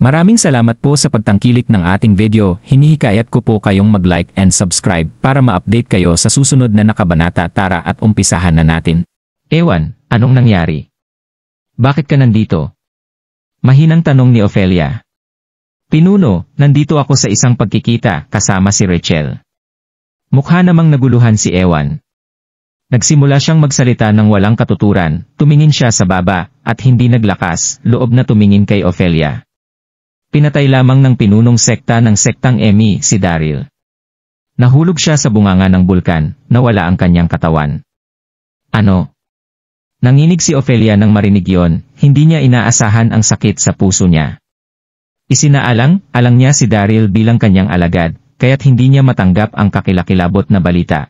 Maraming salamat po sa pagtangkilik ng ating video. Hinihikayat ko po kayong mag-like and subscribe para ma-update kayo sa susunod na nakabanata. Tara at umpisahan na natin. Ewan, anong nangyari? Bakit ka nandito? Mahinang tanong ni Ophelia. Pinuno, nandito ako sa isang pagkikita kasama si Rachel. Mukha namang naguluhan si Ewan. Nagsimula siyang magsalita ng walang katuturan, tumingin siya sa baba, at hindi naglakas, loob na tumingin kay Ophelia. Pinatay lamang ng pinunong sekta ng sektang Emi si Daryl. Nahulog siya sa bunganga ng bulkan, nawala ang kanyang katawan. Ano? Nanginig si Ophelia nang marinig yon, hindi niya inaasahan ang sakit sa puso niya. Alang niya si Daryl bilang kanyang alagad, kaya't hindi niya matanggap ang kakilakilabot na balita.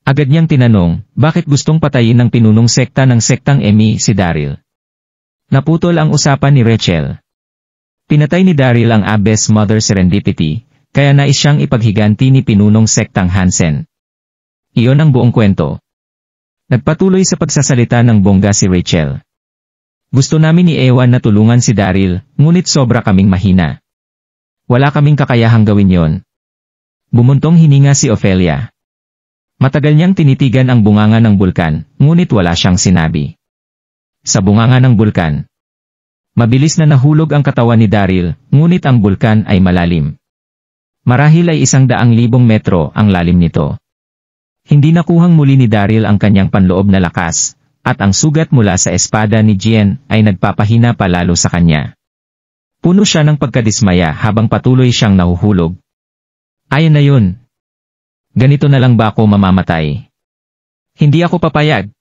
Agad niyang tinanong, bakit gustong patayin ng pinunong sekta ng sektang Emi si Daryl? Naputol ang usapan ni Rachel. Pinatay ni Daryl ang Abbess Mother Serendipity, kaya nais siyang ipaghiganti ni pinunong sektang Hansen. Iyon ang buong kwento. Nagpatuloy sa pagsasalita ng bongga si Rachel. Gusto namin ni Ewan na tulungan si Daryl, ngunit sobra kaming mahina. Wala kaming kakayahang gawin yon. Bumuntong hininga si Ophelia. Matagal niyang tinitigan ang bunganga ng bulkan, ngunit wala siyang sinabi. Sa bunganga ng bulkan. Mabilis na nahulog ang katawan ni Daryl, ngunit ang bulkan ay malalim. Marahil ay 100,000 metro ang lalim nito. Hindi nakuhang muli ni Daryl ang kanyang panloob na lakas, at ang sugat mula sa espada ni Jean ay nagpapahina palalo sa kanya. Puno siya ng pagkadismaya habang patuloy siyang nahuhulog. Ayon na yun. Ganito na lang ba ako mamamatay? Hindi ako papayag.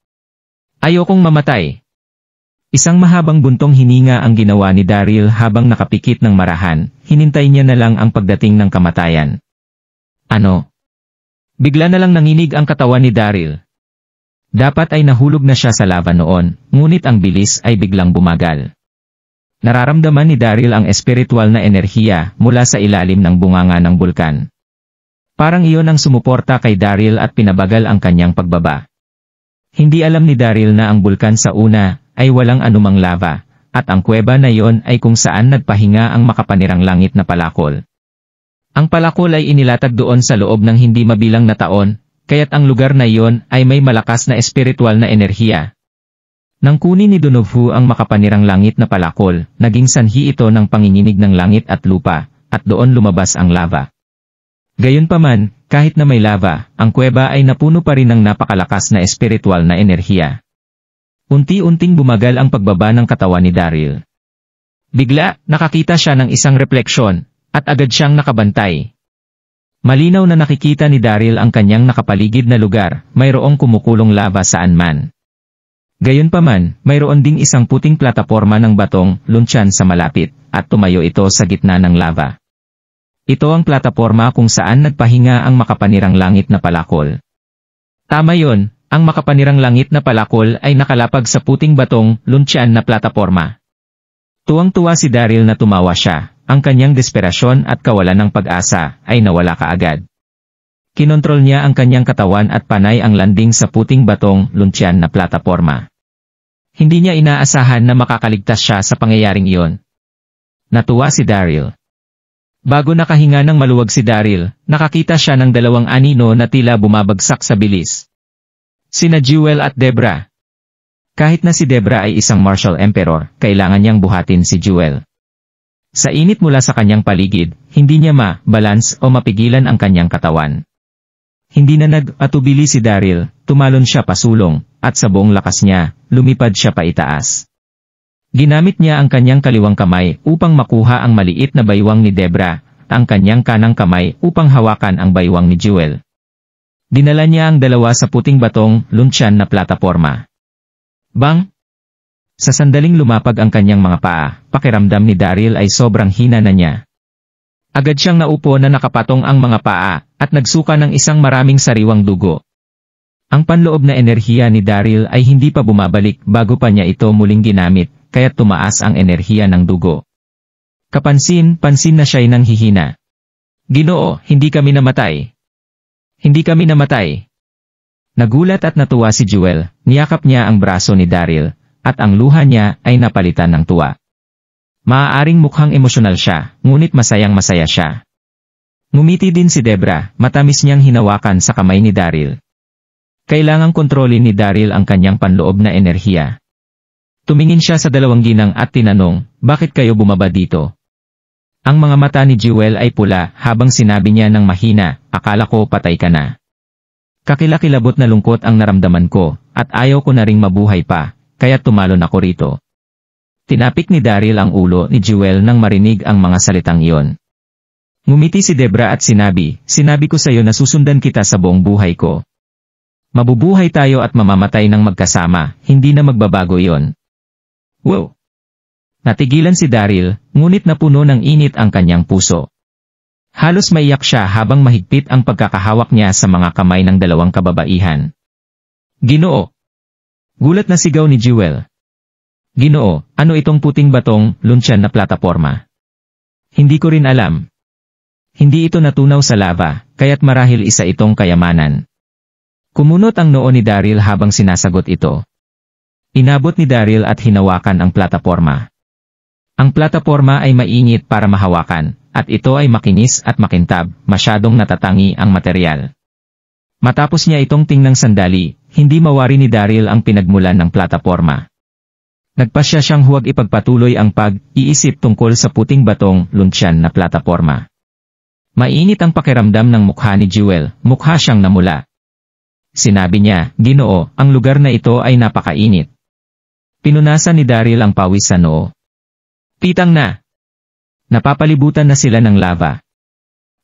Ayokong mamatay. Isang mahabang buntong hininga ang ginawa ni Daryl habang nakapikit ng marahan, hinintay niya na lang ang pagdating ng kamatayan. Ano? Bigla na lang nanginig ang katawan ni Daryl. Dapat ay nahulog na siya sa lava noon, ngunit ang bilis ay biglang bumagal. Nararamdaman ni Daryl ang espiritual na enerhiya mula sa ilalim ng bunganga ng bulkan. Parang iyon ang sumuporta kay Daryl at pinabagal ang kanyang pagbaba. Hindi alam ni Daryl na ang bulkan sa una ay walang anumang lava, at ang kuweba na iyon ay kung saan nagpahinga ang makapanirang langit na palakol. Ang palakol ay inilatag doon sa loob ng hindi mabilang na taon, kaya't ang lugar na iyon ay may malakas na espiritual na enerhiya. Nang kunin ni Donofu ang makapanirang langit na palakol, naging sanhi ito ng panginginig ng langit at lupa, at doon lumabas ang lava. Gayunpaman, kahit na may lava, ang kuweba ay napuno pa rin ng napakalakas na espiritual na enerhiya. Unti-unting bumagal ang pagbaba ng katawan ni Daryl. Bigla, nakakita siya ng isang refleksyon, at agad siyang nakabantay. Malinaw na nakikita ni Daryl ang kanyang nakapaligid na lugar, mayroong kumukulong lava saan man. Gayunpaman, mayroon ding isang puting plataporma ng batong, lunsyan sa malapit, at tumayo ito sa gitna ng lava. Ito ang plataporma kung saan nagpahinga ang makapanirang langit na palakol. Tama yon. Ang makapanirang langit na palakol ay nakalapag sa puting batong, lunsyan na plataporma. Tuwang-tuwa si Daryl na tumawa siya, ang kanyang desperasyon at kawalan ng pag-asa ay nawala kaagad. Kinontrol niya ang kanyang katawan at panay ang landing sa puting batong, lunsyan na plataporma. Hindi niya inaasahan na makakaligtas siya sa pangyayaring iyon. Natuwa si Daryl. Bago nakahinga ng maluwag si Daryl, nakakita siya ng 2 anino na tila bumabagsak sa bilis. Sina Jewel at Debra. Kahit na si Debra ay isang martial emperor, kailangan niyang buhatin si Jewel. Sa init mula sa kanyang paligid, hindi niya ma-balance o mapigilan ang kanyang katawan. Hindi na nag-atubili si Daryl, tumalon siya pasulong, at sa buong lakas niya, lumipad siya paitaas. Ginamit niya ang kanyang kaliwang kamay upang makuha ang maliit na baywang ni Debra, at ang kanyang kanang kamay upang hawakan ang baywang ni Jewel. Dinala niya ang 2 sa puting batong, lunsyan na plataporma. Bang! Sa sandaling lumapag ang kanyang mga paa, pakiramdam ni Daryl ay sobrang hina na niya. Agad siyang naupo na nakapatong ang mga paa, at nagsuka ng isang maraming sariwang dugo. Ang panloob na enerhiya ni Daryl ay hindi pa bumabalik bago pa niya ito muling ginamit, kaya't tumaas ang enerhiya ng dugo. Kapansin-pansin na siya'y nanghihina. Ginoo, hindi kami namatay. Hindi kami namatay. Nagulat at natuwa si Jewel, niyakap niya ang braso ni Daryl, at ang luha niya ay napalitan ng tuwa. Maaaring mukhang emosyonal siya, ngunit masayang-masaya siya. Ngumiti din si Debra, matamis niyang hinawakan sa kamay ni Daryl. Kailangang kontrolin ni Daryl ang kanyang panloob na enerhiya. Tumingin siya sa dalawang ginang at tinanong, bakit kayo bumaba dito? Ang mga mata ni Jewel ay pula habang sinabi niya ng mahina, akala ko patay ka na. Kakilakilabot na lungkot ang naramdaman ko, at ayaw ko na ring mabuhay pa, kaya tumalon ako rito. Tinapik ni Daryl ang ulo ni Jewel nang marinig ang mga salitang iyon. Ngumiti si Debra at sinabi ko sa iyo na susundan kita sa buong buhay ko. Mabubuhay tayo at mamamatay ng magkasama, hindi na magbabago iyon. Wow! Natigilan si Daryl, ngunit napuno ng init ang kanyang puso. Halos maiyak siya habang mahigpit ang pagkakahawak niya sa mga kamay ng dalawang kababaihan. Ginoo! Gulat na sigaw ni Jewel. Ginoo, ano itong puting batong, lunsyan na plataporma? Hindi ko rin alam. Hindi ito natunaw sa lava, kaya't marahil isa itong kayamanan. Kumunot ang noo ni Daryl habang sinasagot ito. Inabot ni Daryl at hinawakan ang plataporma. Ang plataporma ay mainit para mahawakan, at ito ay makinis at makintab, masyadong natatangi ang material. Matapos niya itong tingnang sandali, hindi mawari ni Daryl ang pinagmulan ng plataporma. Nagpasya siyang huwag ipagpatuloy ang pag-iisip tungkol sa puting batong, lunsyan na plataporma. Mainit ang pakiramdam ng mukha ni Jewel, mukha siyang namula. Sinabi niya, Ginoo, ang lugar na ito ay napakainit. Pinunasan ni Daryl ang pawis sa noo. Pitang na! Napapalibutan na sila ng lava.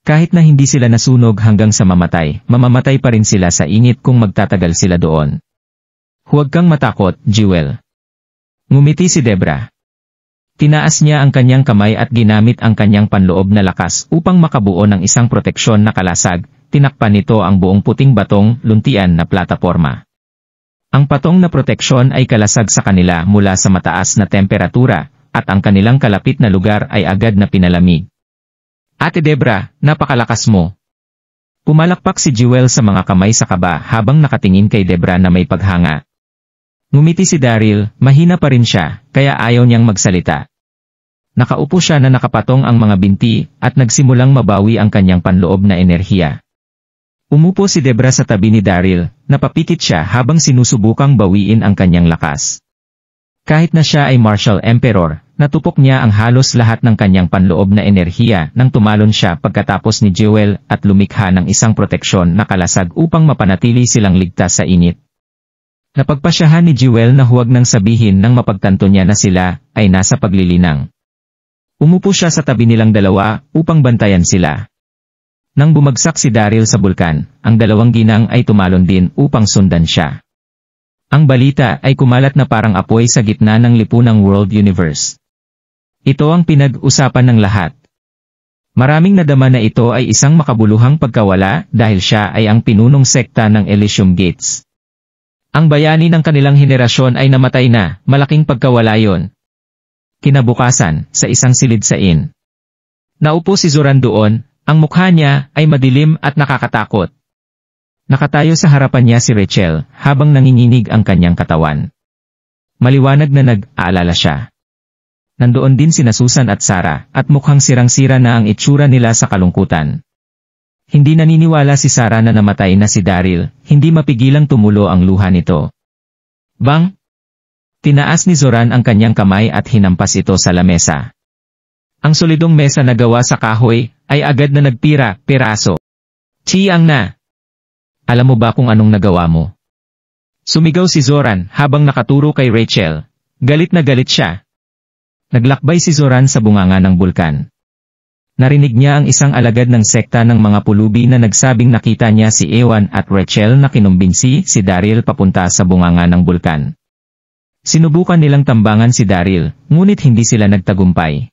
Kahit na hindi sila nasunog hanggang sa mamatay, mamamatay pa rin sila sa init kung magtatagal sila doon. Huwag kang matakot, Jewel. Ngumiti si Debra. Tinaas niya ang kanyang kamay at ginamit ang kanyang panloob na lakas upang makabuo ng isang proteksyon na kalasag, tinakpan nito ang buong puting batong, luntian na plataporma. Ang patong na proteksyon ay kalasag sa kanila mula sa mataas na temperatura, at ang kanilang kalapit na lugar ay agad na pinalamig. Ate Debra, napakalakas mo. Pumalakpak si Jewel sa mga kamay sa kaba habang nakatingin kay Debra na may paghanga. Ngumiti si Daryl, mahina pa rin siya, kaya ayaw niyang magsalita. Nakaupo siya na nakapatong ang mga binti, at nagsimulang mabawi ang kanyang panloob na enerhiya. Umupo si Debra sa tabi ni Daryl, napapikit siya habang sinusubukang bawiin ang kanyang lakas. Kahit na siya ay martial emperor, natupok niya ang halos lahat ng kanyang panloob na enerhiya nang tumalon siya pagkatapos ni Jewel at lumikha ng isang proteksyon na kalasag upang mapanatili silang ligtas sa init. Napagpasyahan ni Jewel na huwag nang sabihin nang mapagtanto niya na sila ay nasa paglilinang. Umupo siya sa tabi nilang dalawa upang bantayan sila. Nang bumagsak si Daryl sa bulkan, ang dalawang ginang ay tumalon din upang sundan siya. Ang balita ay kumalat na parang apoy sa gitna ng lipunang World Universe. Ito ang pinag-usapan ng lahat. Maraming nadama na ito ay isang makabuluhang pagkawala dahil siya ay ang pinunong sekta ng Elysium Gates. Ang bayani ng kanilang henerasyon ay namatay na, malaking pagkawala yon. Kinabukasan, sa isang silid-sain. Naupo si Zoran doon, ang mukha niya ay madilim at nakakatakot. Nakatayo sa harapan niya si Rachel, habang nanginginig ang kanyang katawan. Maliwanag na nag-aalala siya. Nandoon din sina Susan at Sarah, at mukhang sirang-sira na ang itsura nila sa kalungkutan. Hindi naniniwala si Sarah na namatay na si Daryl, hindi mapigilang tumulo ang luha nito. Bang! Tinaas ni Zoran ang kanyang kamay at hinampas ito sa lamesa. Ang solidong mesa na gawa sa kahoy, ay agad na nagpira-piraso. Chiyang na! Alam mo ba kung anong nagawa mo? Sumigaw si Zoran habang nakaturo kay Rachel. Galit na galit siya. Naglakbay si Zoran sa bunganga ng bulkan. Narinig niya ang isang alagad ng sekta ng mga pulubi na nagsabing nakita niya si Ewan at Rachel na kinumbinsi si Daryl papunta sa bunganga ng bulkan. Sinubukan nilang tambangan si Daryl, ngunit hindi sila nagtagumpay.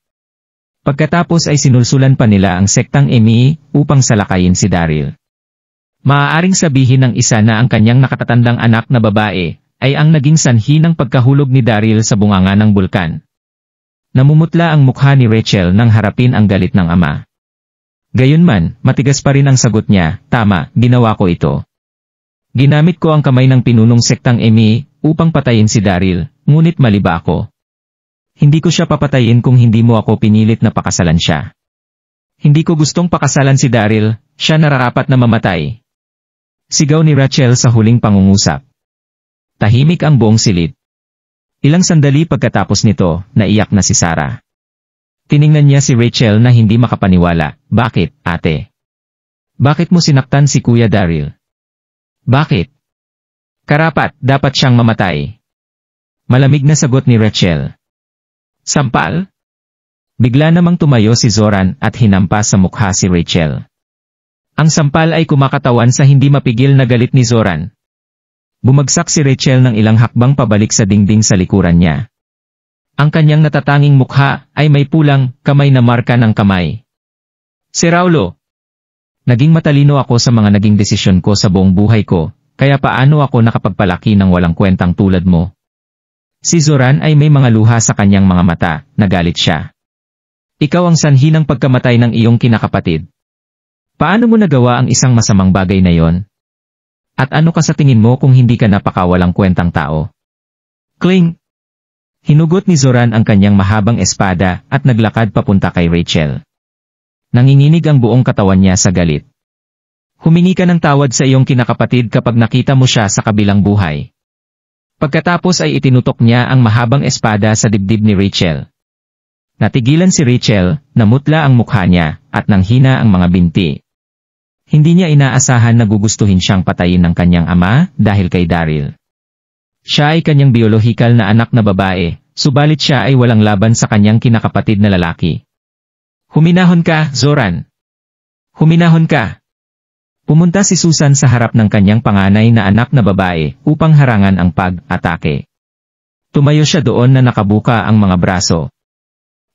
Pagkatapos ay sinulsulan pa nila ang sektang Emi upang salakayin si Daryl. Maaaring sabihin ng isa na ang kanyang nakatatandang anak na babae ay ang naging sanhi ng pagkahulog ni Daryl sa bunganga ng bulkan. Namumutla ang mukha ni Rachel nang harapin ang galit ng ama. Gayunman, matigas pa rin ang sagot niya, tama, ginawa ko ito. Ginamit ko ang kamay ng pinunong sektang Emi upang patayin si Daryl, ngunit mali ba ako? Hindi ko siya papatayin kung hindi mo ako pinilit na pakasalan siya. Hindi ko gustong pakasalan si Daryl, siya nararapat na mamatay. Sigaw ni Rachel sa huling pangungusap. Tahimik ang buong silid. Ilang sandali pagkatapos nito, naiyak na si Sarah. Tiningnan niya si Rachel na hindi makapaniwala. Bakit, ate? Bakit mo sinaktan si Kuya Daryl? Bakit? Karapat, dapat siyang mamatay. Malamig na sagot ni Rachel. Sampal? Bigla namang tumayo si Zoran at hinampas sa mukha si Rachel. Ang sampal ay kumakatawan sa hindi mapigil na galit ni Zoran. Bumagsak si Rachel ng ilang hakbang pabalik sa dingding sa likuran niya. Ang kanyang natatanging mukha ay may pulang, kamay na marka ng kamay. Si Raulo. Naging matalino ako sa mga naging desisyon ko sa buong buhay ko, kaya paano ako nakapagpalaki ng walang kwentang tulad mo? Si Zoran ay may mga luha sa kanyang mga mata, nagalit siya. Ikaw ang sanhi ng pagkamatay ng iyong kinakapatid. Paano mo nagawa ang isang masamang bagay na yon? At ano ka sa tingin mo kung hindi ka napakawalang kwentang tao? Kling! Hinugot ni Zoran ang kanyang mahabang espada at naglakad papunta kay Rachel. Nanginginig ang buong katawan niya sa galit. Humingi ka ng tawad sa iyong kinakapatid kapag nakita mo siya sa kabilang buhay. Pagkatapos ay itinutok niya ang mahabang espada sa dibdib ni Rachel. Natigilan si Rachel, namutla ang mukha niya, at nanghina ang mga binti. Hindi niya inaasahan na gugustuhin siyang patayin ng kanyang ama dahil kay Daryl. Siya ay kanyang biolohikal na anak na babae, subalit siya ay walang laban sa kanyang kinakapatid na lalaki. Huminahon ka, Zoran! Huminahon ka! Pumunta si Susan sa harap ng kanyang panganay na anak na babae upang harangan ang pag-atake. Tumayo siya doon na nakabuka ang mga braso.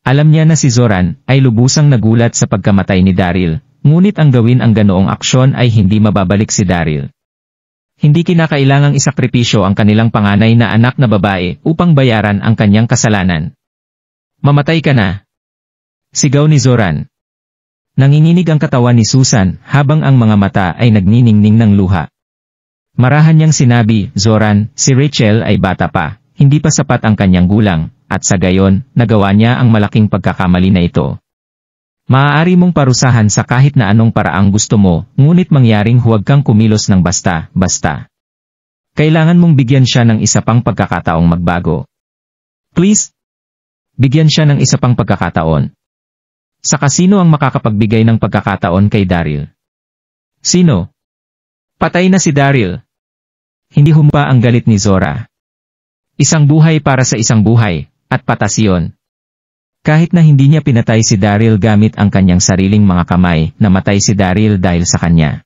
Alam niya na si Zoran ay lubusang nagulat sa pagkamatay ni Daryl, ngunit ang gawin ang ganoong aksyon ay hindi mababalik si Daryl. Hindi kinakailangang isakripisyo ang kanilang panganay na anak na babae upang bayaran ang kanyang kasalanan. Mamatay ka na! Sigaw ni Zoran. Nanginginig ang katawan ni Susan habang ang mga mata ay nagniningning ng luha. Marahan niyang sinabi, Zoran, si Rachel ay bata pa, hindi pa sapat ang kanyang gulang, at sa gayon, nagawa niya ang malaking pagkakamali na ito. Maaari mong parusahan sa kahit na anong paraang gusto mo, ngunit mangyaring huwag kang kumilos ng basta-basta. Kailangan mong bigyan siya ng isa pang pagkakataong magbago. Please? Bigyan siya ng isa pang pagkakataon. Saka sino ang makakapagbigay ng pagkakataon kay Daryl? Sino? Patay na si Daryl. Hindi humpa ang galit ni Zora. Isang buhay para sa isang buhay, at patas iyon. Kahit na hindi niya pinatay si Daryl gamit ang kanyang sariling mga kamay, namatay si Daryl dahil sa kanya.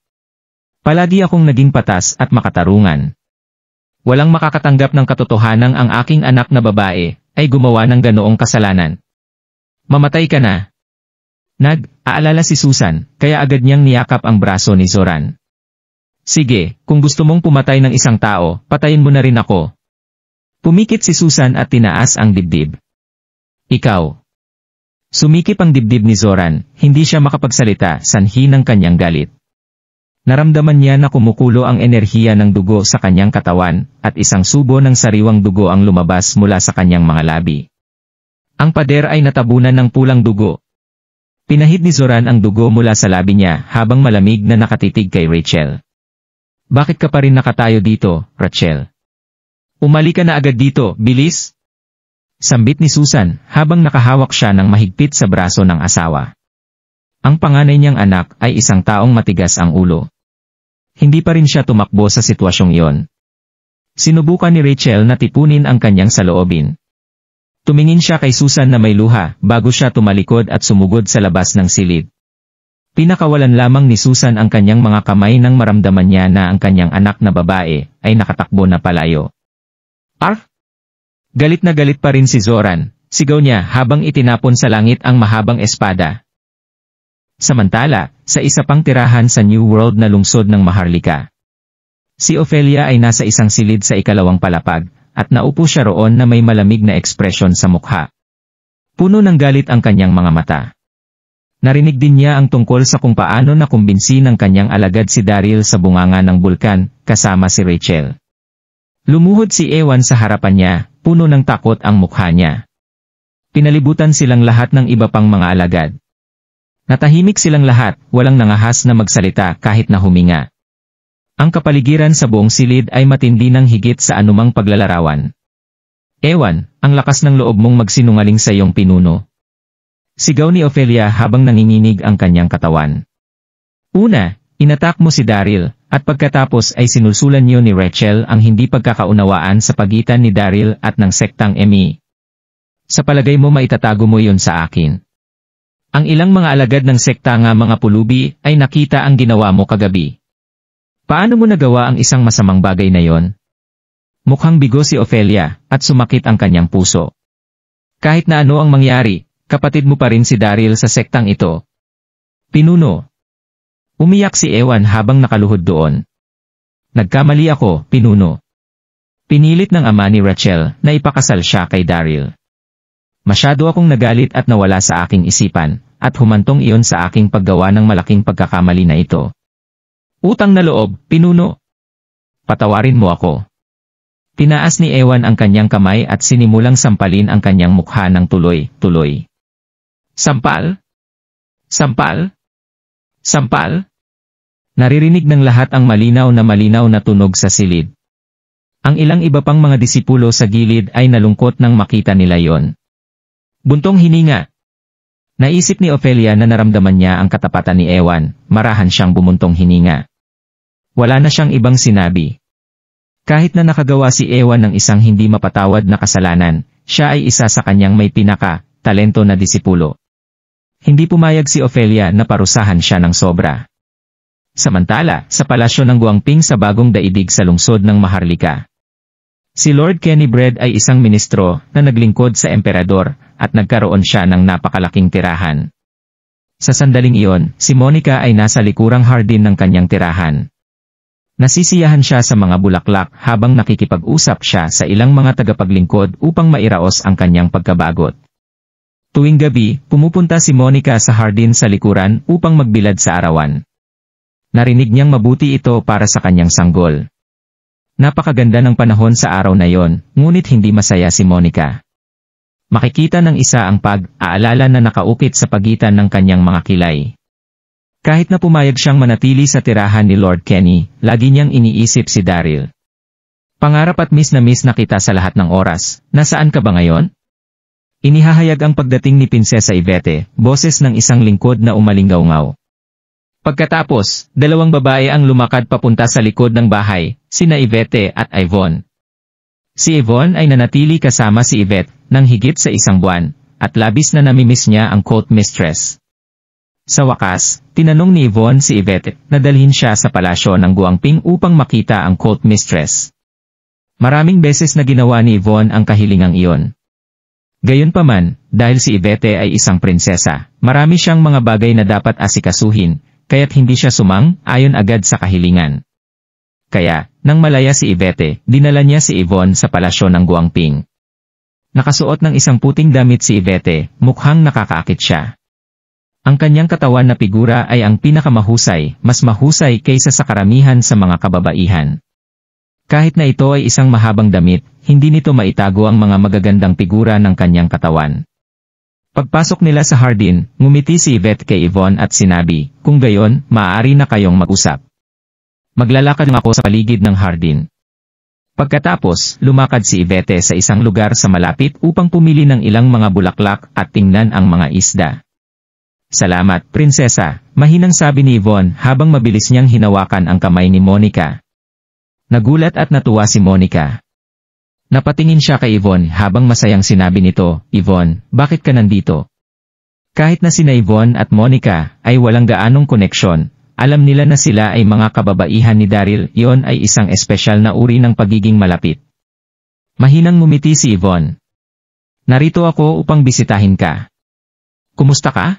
Palagi akong naging patas at makatarungan. Walang makakatanggap ng katotohanan ang aking anak na babae ay gumawa ng ganoong kasalanan. Mamatay ka na. Nag-aalala si Susan, kaya agad niyang niyakap ang braso ni Zoran. Sige, kung gusto mong pumatay ng isang tao, patayin mo na rin ako. Pumikit si Susan at tinaas ang dibdib. Ikaw. Sumikip ang dibdib ni Zoran, hindi siya makapagsalita, sanhi ng kanyang galit. Naramdaman niya na kumukulo ang enerhiya ng dugo sa kanyang katawan, at isang subo ng sariwang dugo ang lumabas mula sa kanyang mga labi. Ang pader ay natabunan ng pulang dugo. Pinahid ni Zoran ang dugo mula sa labi niya habang malamig na nakatitig kay Rachel. Bakit ka pa rin nakatayo dito, Rachel? Umali ka na agad dito, bilis! Sambit ni Susan habang nakahawak siya ng mahigpit sa braso ng asawa. Ang panganay niyang anak ay isang taong matigas ang ulo. Hindi pa rin siya tumakbo sa sitwasyong iyon. Sinubukan ni Rachel na tipunin ang kanyang saloobin. Tumingin siya kay Susan na may luha bago siya tumalikod at sumugod sa labas ng silid. Pinakawalan lamang ni Susan ang kanyang mga kamay nang maramdaman niya na ang kanyang anak na babae ay nakatakbo na palayo. Arf! Galit na galit pa rin si Zoran, sigaw niya habang itinapon sa langit ang mahabang espada. Samantala, sa isa pang tirahan sa New World na lungsod ng Maharlika. Si Ophelia ay nasa isang silid sa ikalawang palapag, at naupo siya roon na may malamig na ekspresyon sa mukha. Puno ng galit ang kanyang mga mata. Narinig din niya ang tungkol sa kung paano nakumbinsi ng kanyang alagad si Daryl sa bunganga ng bulkan, kasama si Rachel. Lumuhod si Ewan sa harapan niya, puno ng takot ang mukha niya. Pinalibutan silang lahat ng iba pang mga alagad. Natahimik silang lahat, walang nangahas na magsalita kahit na huminga. Ang kapaligiran sa buong silid ay matindi ng higit sa anumang paglalarawan. Ewan, ang lakas ng loob mong magsinungaling sa iyong pinuno. Sigaw ni Ophelia habang nanginginig ang kanyang katawan. Una, inatak mo si Daryl, at pagkatapos ay sinulsulan niyo ni Rachel ang hindi pagkakaunawaan sa pagitan ni Daryl at ng sektang Emmy. Sa palagay mo maitatago mo yon sa akin. Ang ilang mga alagad ng sekta nga mga pulubi ay nakita ang ginawa mo kagabi. Paano mo nagawa ang isang masamang bagay na yon? Mukhang bigo si Ophelia, at sumakit ang kanyang puso. Kahit na ano ang mangyari, kapatid mo pa rin si Daryl sa sektang ito. Pinuno. Umiyak si Ewan habang nakaluhod doon. Nagkamali ako, pinuno. Pinilit ng ama ni Rachel na ipakasal siya kay Daryl. Masyado akong nagalit at nawala sa aking isipan, at humantong iyon sa aking paggawa ng malaking pagkakamali na ito. Utang na loob, pinuno. Patawarin mo ako. Tinaas ni Ewan ang kanyang kamay at sinimulang sampalin ang kanyang mukha ng tuloy-tuloy. Sampal? Sampal? Sampal? Naririnig ng lahat ang malinaw na tunog sa silid. Ang ilang iba pang mga disipulo sa gilid ay nalungkot nang makita nila yon. Buntong hininga. Naisip ni Ophelia na naramdaman niya ang katapatan ni Ewan, marahan siyang bumuntong hininga. Wala na siyang ibang sinabi. Kahit na nakagawa si Ewan ng isang hindi mapatawad na kasalanan, siya ay isa sa kanyang may talento na disipulo. Hindi pumayag si Ophelia na parusahan siya ng sobra. Samantala, sa palasyo ng Guangping sa bagong daigdig sa lungsod ng Maharlika. Si Lord Quenibred ay isang ministro na naglingkod sa emperador at nagkaroon siya ng napakalaking tirahan. Sa sandaling iyon, si Monica ay nasa likurang hardin ng kanyang tirahan. Nasisiyahan siya sa mga bulaklak habang nakikipag-usap siya sa ilang mga tagapaglingkod upang mairaos ang kanyang pagkabagot. Tuwing gabi, pumupunta si Monica sa hardin sa likuran upang magbilad sa arawan. Narinig niyang mabuti ito para sa kanyang sanggol. Napakaganda ng panahon sa araw na yon, ngunit hindi masaya si Monica. Makikita ng isa ang pag-aalala na nakaukit sa pagitan ng kanyang mga kilay. Kahit na pumayag siyang manatili sa tirahan ni Lord Kenny, lagi niyang iniisip si Daryl. Pangarap at miss na miss na kita sa lahat ng oras, nasaan ka ba ngayon? Inihahayag ang pagdating ni Prinsesa Yvette, boses ng isang lingkod na umalinggaw-ngaw. Pagkatapos, dalawang babae ang lumakad papunta sa likod ng bahay, sina Yvette at Yvonne. Si Yvonne ay nanatili kasama si Yvette nang higit sa isang buwan, at labis na namimiss niya ang court mistress. Sa wakas, tinanong ni Yvonne si Yvette na dalhin siya sa palasyo ng Guangping upang makita ang court mistress. Maraming beses na ginawa ni Yvonne ang kahilingang iyon. Gayunpaman, dahil si Yvette ay isang prinsesa, marami siyang mga bagay na dapat asikasuhin, kaya't hindi siya sumang-ayon agad sa kahilingan. Kaya, nang malaya si Yvette, dinala niya si Yvonne sa palasyo ng Guangping. Nakasuot ng isang puting damit si Yvette, mukhang nakakaakit siya. Ang kanyang katawan na figura ay ang pinakamahusay, mas mahusay kaysa sa karamihan sa mga kababaihan. Kahit na ito ay isang mahabang damit, hindi nito maitago ang mga magagandang figura ng kanyang katawan. Pagpasok nila sa hardin, ngumiti si Yvette kay Yvonne at sinabi, kung gayon, maaari na kayong mag-usap. Maglalakad ako sa paligid ng hardin. Pagkatapos, lumakad si Yvette sa isang lugar sa malapit upang pumili ng ilang mga bulaklak at tingnan ang mga isda. Salamat, prinsesa, mahinang sabi ni Yvonne habang mabilis niyang hinawakan ang kamay ni Monica. Nagulat at natuwa si Monica. Napatingin siya kay Yvonne habang masayang sinabi nito, Yvonne, bakit ka nandito? Kahit na sina Yvonne at Monica ay walang gaanong koneksyon, alam nila na sila ay mga kababaihan ni Daryl, iyon ay isang espesyal na uri ng pagiging malapit. Mahinang ngumiti si Yvonne. Narito ako upang bisitahin ka. Kumusta ka?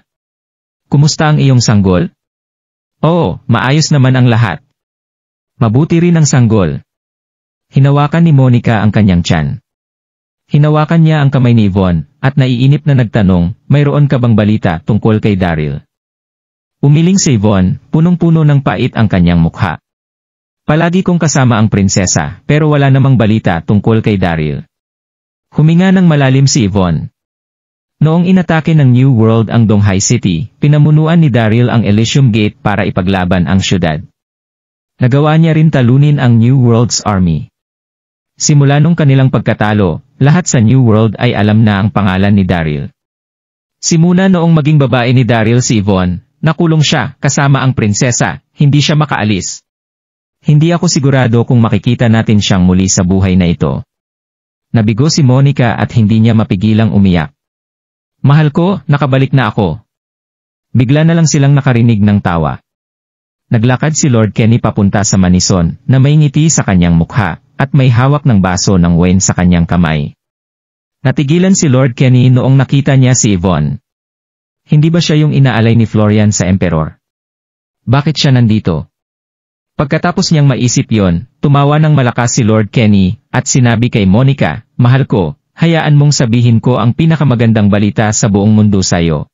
Kumusta ang iyong sanggol? Oo, maayos naman ang lahat. Mabuti rin ang sanggol. Hinawakan ni Monica ang kanyang tiyan. Hinawakan niya ang kamay ni Yvonne, at naiinip na nagtanong, mayroon ka bang balita tungkol kay Daryl? Umiling si Yvonne, punong-puno ng pait ang kanyang mukha. Palagi kong kasama ang prinsesa, pero wala namang balita tungkol kay Daryl. Huminga ng malalim si Yvonne. Noong inatake ng New World ang Donghai City, pinamunuan ni Daryl ang Elysium Gate para ipaglaban ang syudad. Nagawa niya rin talunin ang New World's army. Simula nung kanilang pagkatalo, lahat sa New World ay alam na ang pangalan ni Daryl. Simula noong maging babae ni Daryl si Yvonne, nakulong siya kasama ang prinsesa, hindi siya makaalis. Hindi ako sigurado kung makikita natin siyang muli sa buhay na ito. Nabigo si Monica at hindi niya mapigilang umiyak. Mahal ko, nakabalik na ako. Bigla na lang silang nakarinig ng tawa. Naglakad si Lord Kenny papunta sa Manison, na may ngiti sa kanyang mukha, at may hawak ng baso ng wine sa kanyang kamay. Natigilan si Lord Kenny noong nakita niya si Yvonne. Hindi ba siya yung inaalay ni Florian sa Emperor? Bakit siya nandito? Pagkatapos niyang maisip yon, tumawa ng malakas si Lord Kenny, at sinabi kay Monica, "Mahal ko, hayaan mong sabihin ko ang pinakamagandang balita sa buong mundo sa'yo.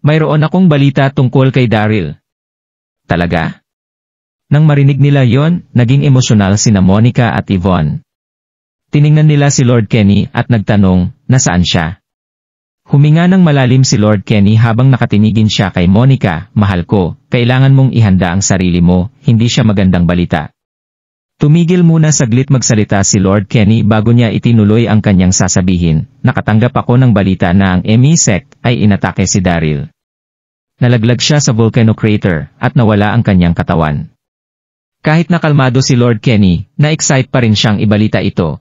Mayroon akong balita tungkol kay Daryl." Talaga? Nang marinig nila yon, naging emosyonal sina Monica at Yvonne. Tiningnan nila si Lord Kenny at nagtanong, nasaan siya? Huminga ng malalim si Lord Kenny habang nakatinigin siya kay Monica, "Mahal ko, kailangan mong ihanda ang sarili mo, hindi siya magandang balita." Tumigil muna saglit magsalita si Lord Kenny bago niya itinuloy ang kanyang sasabihin, "Nakatanggap ako ng balita na ang ME sect ay inatake si Daryl. Nalaglag siya sa volcano crater at nawala ang kanyang katawan." Kahit nakalmado si Lord Kenny, na-excite pa rin siyang ibalita ito.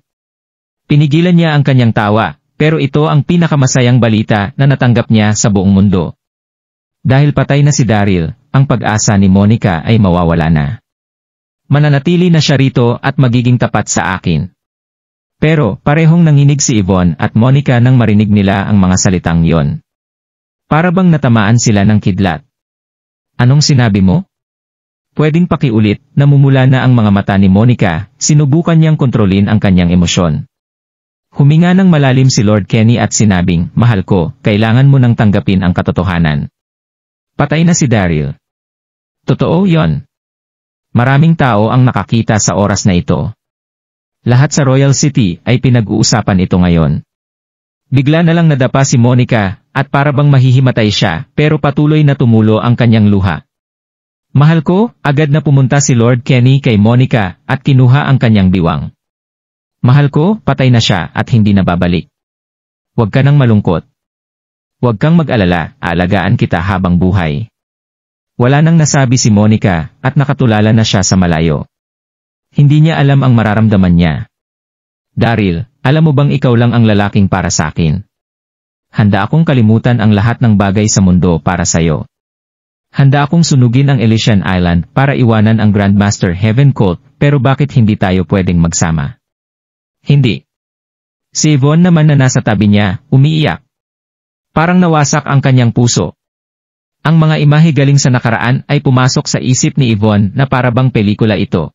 Pinigilan niya ang kanyang tawa, pero ito ang pinakamasayang balita na natanggap niya sa buong mundo. Dahil patay na si Daryl, ang pag-asa ni Monica ay mawawala na. Mananatili na siya rito at magiging tapat sa akin. Pero, parehong nanginig si Yvonne at Monica nang marinig nila ang mga salitang yon. Para bang natamaan sila ng kidlat. "Anong sinabi mo?" Pwedeng pakiulit, namumula na ang mga mata ni Monica, sinubukan niyang kontrolin ang kanyang emosyon. Huminga ng malalim si Lord Kenny at sinabing, "Mahal ko, kailangan mo nang tanggapin ang katotohanan. Patay na si Daryl." Totoo yon. Maraming tao ang nakakita sa oras na ito. Lahat sa Royal City ay pinag-uusapan ito ngayon. Bigla na lang nadapa si Monica, at para bang mahihimatay siya, pero patuloy na tumulo ang kanyang luha. "Mahal ko," agad na pumunta si Lord Kenny kay Monica at kinuha ang kanyang biwang. "Mahal ko, patay na siya at hindi na babalik. Huwag ka nang malungkot. Huwag kang mag-alala, aalagaan kita habang buhay." Wala nang nasabi si Monica at nakatulala na siya sa malayo. Hindi niya alam ang mararamdaman niya. "Daryl, alam mo bang ikaw lang ang lalaking para sa akin? Handa akong kalimutan ang lahat ng bagay sa mundo para sa'yo. Handa akong sunugin ang Elysian Island para iwanan ang Grandmaster Heaven Cult, pero bakit hindi tayo pwedeng magsama?" "Hindi." Si Yvonne naman na nasa tabi niya, umiiyak. Parang nawasak ang kanyang puso. Ang mga imahe galing sa nakaraan ay pumasok sa isip ni Yvonne na para bang pelikula ito.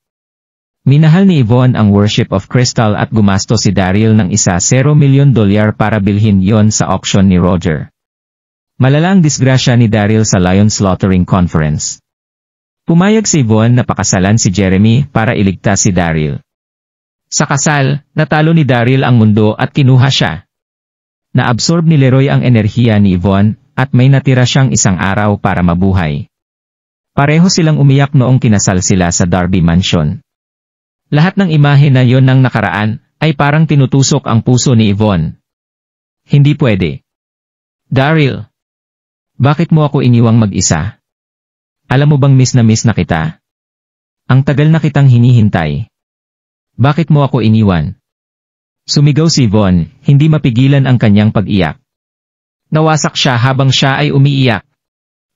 Minahal ni Yvonne ang Worship of Crystal at gumasto si Daryl ng $1 milyon para bilhin yon sa auction ni Roger. Malala ang disgrasya ni Daryl sa Lion Slaughtering Conference. Pumayag si Yvonne na pakasalan si Jeremy para iligtas si Daryl. Sa kasal, natalo ni Daryl ang mundo at kinuha siya. Naabsorb ni Leroy ang enerhiya ni Yvonne, at may natira siyang isang araw para mabuhay. Pareho silang umiyak noong kinasal sila sa Darby Mansion. Lahat ng imahe na yon ng nakaraan, ay parang tinutusok ang puso ni Yvonne. Hindi pwede. "Daryl, bakit mo ako iniwang mag-isa? Alam mo bang miss na kita? Ang tagal na kitang hinihintay. Bakit mo ako iniwan?" Sumigaw si Yvonne, hindi mapigilan ang kanyang pag-iyak. Nawasak siya habang siya ay umiiyak.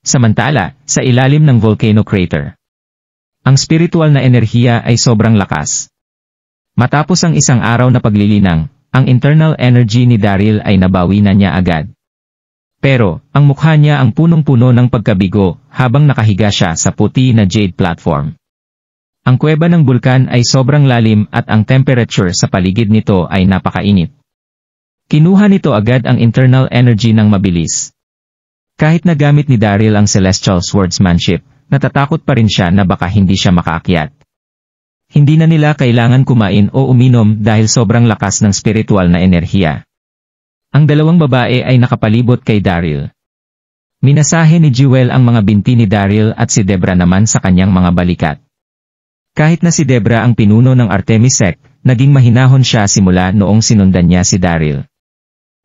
Samantala, sa ilalim ng volcano crater, ang spiritual na enerhiya ay sobrang lakas. Matapos ang isang araw na paglilinang, ang internal energy ni Daryl ay nabawi na niya agad. Pero, ang mukha niya ang punong-puno ng pagkabigo habang nakahiga siya sa puti na jade platform. Ang kuweba ng bulkan ay sobrang lalim at ang temperature sa paligid nito ay napakainit. Kinuha nito agad ang internal energy ng mabilis. Kahit nagamit ni Daryl ang celestial swordsmanship, natatakot pa rin siya na baka hindi siya makaakyat. Hindi na nila kailangan kumain o uminom dahil sobrang lakas ng spiritual na enerhiya. Ang dalawang babae ay nakapalibot kay Daryl. Minasahe ni Jewel ang mga binti ni Daryl at si Debra naman sa kanyang mga balikat. Kahit na si Debra ang pinuno ng Artemis sect, naging mahinahon siya simula noong sinundan niya si Daryl.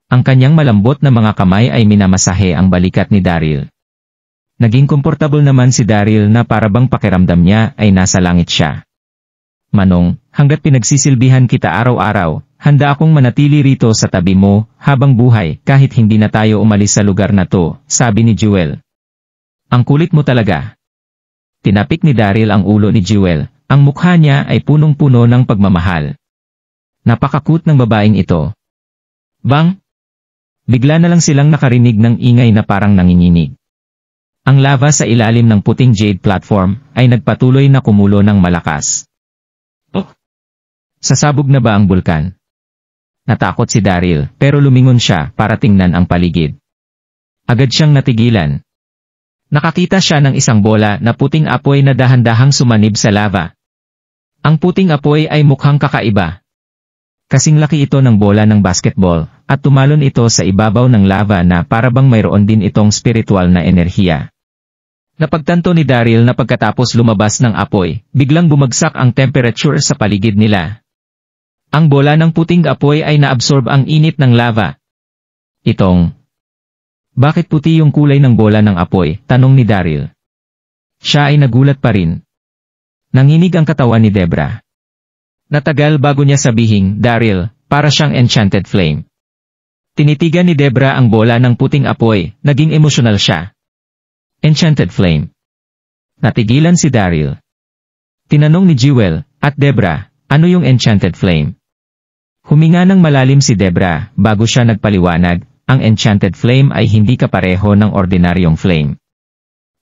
Ang kanyang malambot na mga kamay ay minamasahe ang balikat ni Daryl. Naging komportable naman si Daryl na parabang pakiramdam niya ay nasa langit siya. Manong, hanggat pinagsisilbihan kita araw-araw, handa akong manatili rito sa tabi mo, habang buhay, kahit hindi na tayo umalis sa lugar na to, sabi ni Jewel. Ang kulit mo talaga. Tinapik ni Daryl ang ulo ni Jewel, ang mukha niya ay punong-puno ng pagmamahal. Napakakut ng babaeng ito. Bang! Bigla na lang silang nakarinig ng ingay na parang nanginginig. Ang lava sa ilalim ng puting jade platform ay nagpatuloy na kumulo ng malakas. Oh! Sasabog na ba ang bulkan? Natakot si Daryl, pero lumingon siya para tingnan ang paligid. Agad siyang natigilan. Nakakita siya ng isang bola na puting apoy na dahan-dahang sumanib sa lava. Ang puting apoy ay mukhang kakaiba. Kasing laki ito ng bola ng basketball, at tumalon ito sa ibabaw ng lava na parabang mayroon din itong spiritual na enerhiya. Napagtanto ni Daryl na pagkatapos lumabas ng apoy, biglang bumagsak ang temperature sa paligid nila. Ang bola ng puting apoy ay naabsorb ang init ng lava. Bakit puti yung kulay ng bola ng apoy? Tanong ni Daryl. Siya ay nagulat pa rin. Nanginig ang katawan ni Debra. Natagal bago niya sabihing, Daryl, para siyang enchanted flame. Tinitigan ni Debra ang bola ng puting apoy, naging emosyonal siya. Enchanted flame. Natigilan si Daryl. Tinanong ni Jewel, at Debra, ano yung enchanted flame? Huminga ng malalim si Debra, bago siya nagpaliwanag, ang enchanted flame ay hindi kapareho ng ordinaryong flame.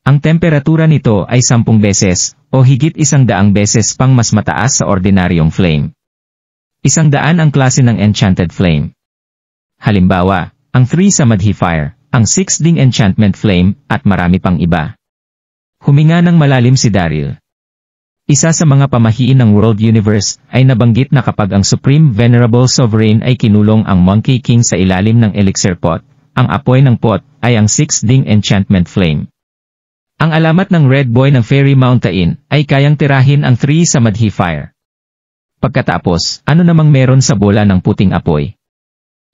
Ang temperatura nito ay 10 beses, o higit 100 beses pang mas mataas sa ordinaryong flame. 100 ang klase ng enchanted flame. Halimbawa, ang 3 Samadhi Fire, ang 6 Ding Enchantment Flame, at marami pang iba. Huminga ng malalim si Daryl. Isa sa mga pamahiin ng World Universe ay nabanggit na kapag ang Supreme Venerable Sovereign ay kinulong ang Monkey King sa ilalim ng elixir pot, ang apoy ng pot ay ang 6 Ding Enchantment Flame. Ang alamat ng Red Boy ng Fairy Mountain ay kayang tirahin ang 3 Samadhi Fire. Pagkatapos, ano namang meron sa bola ng puting apoy?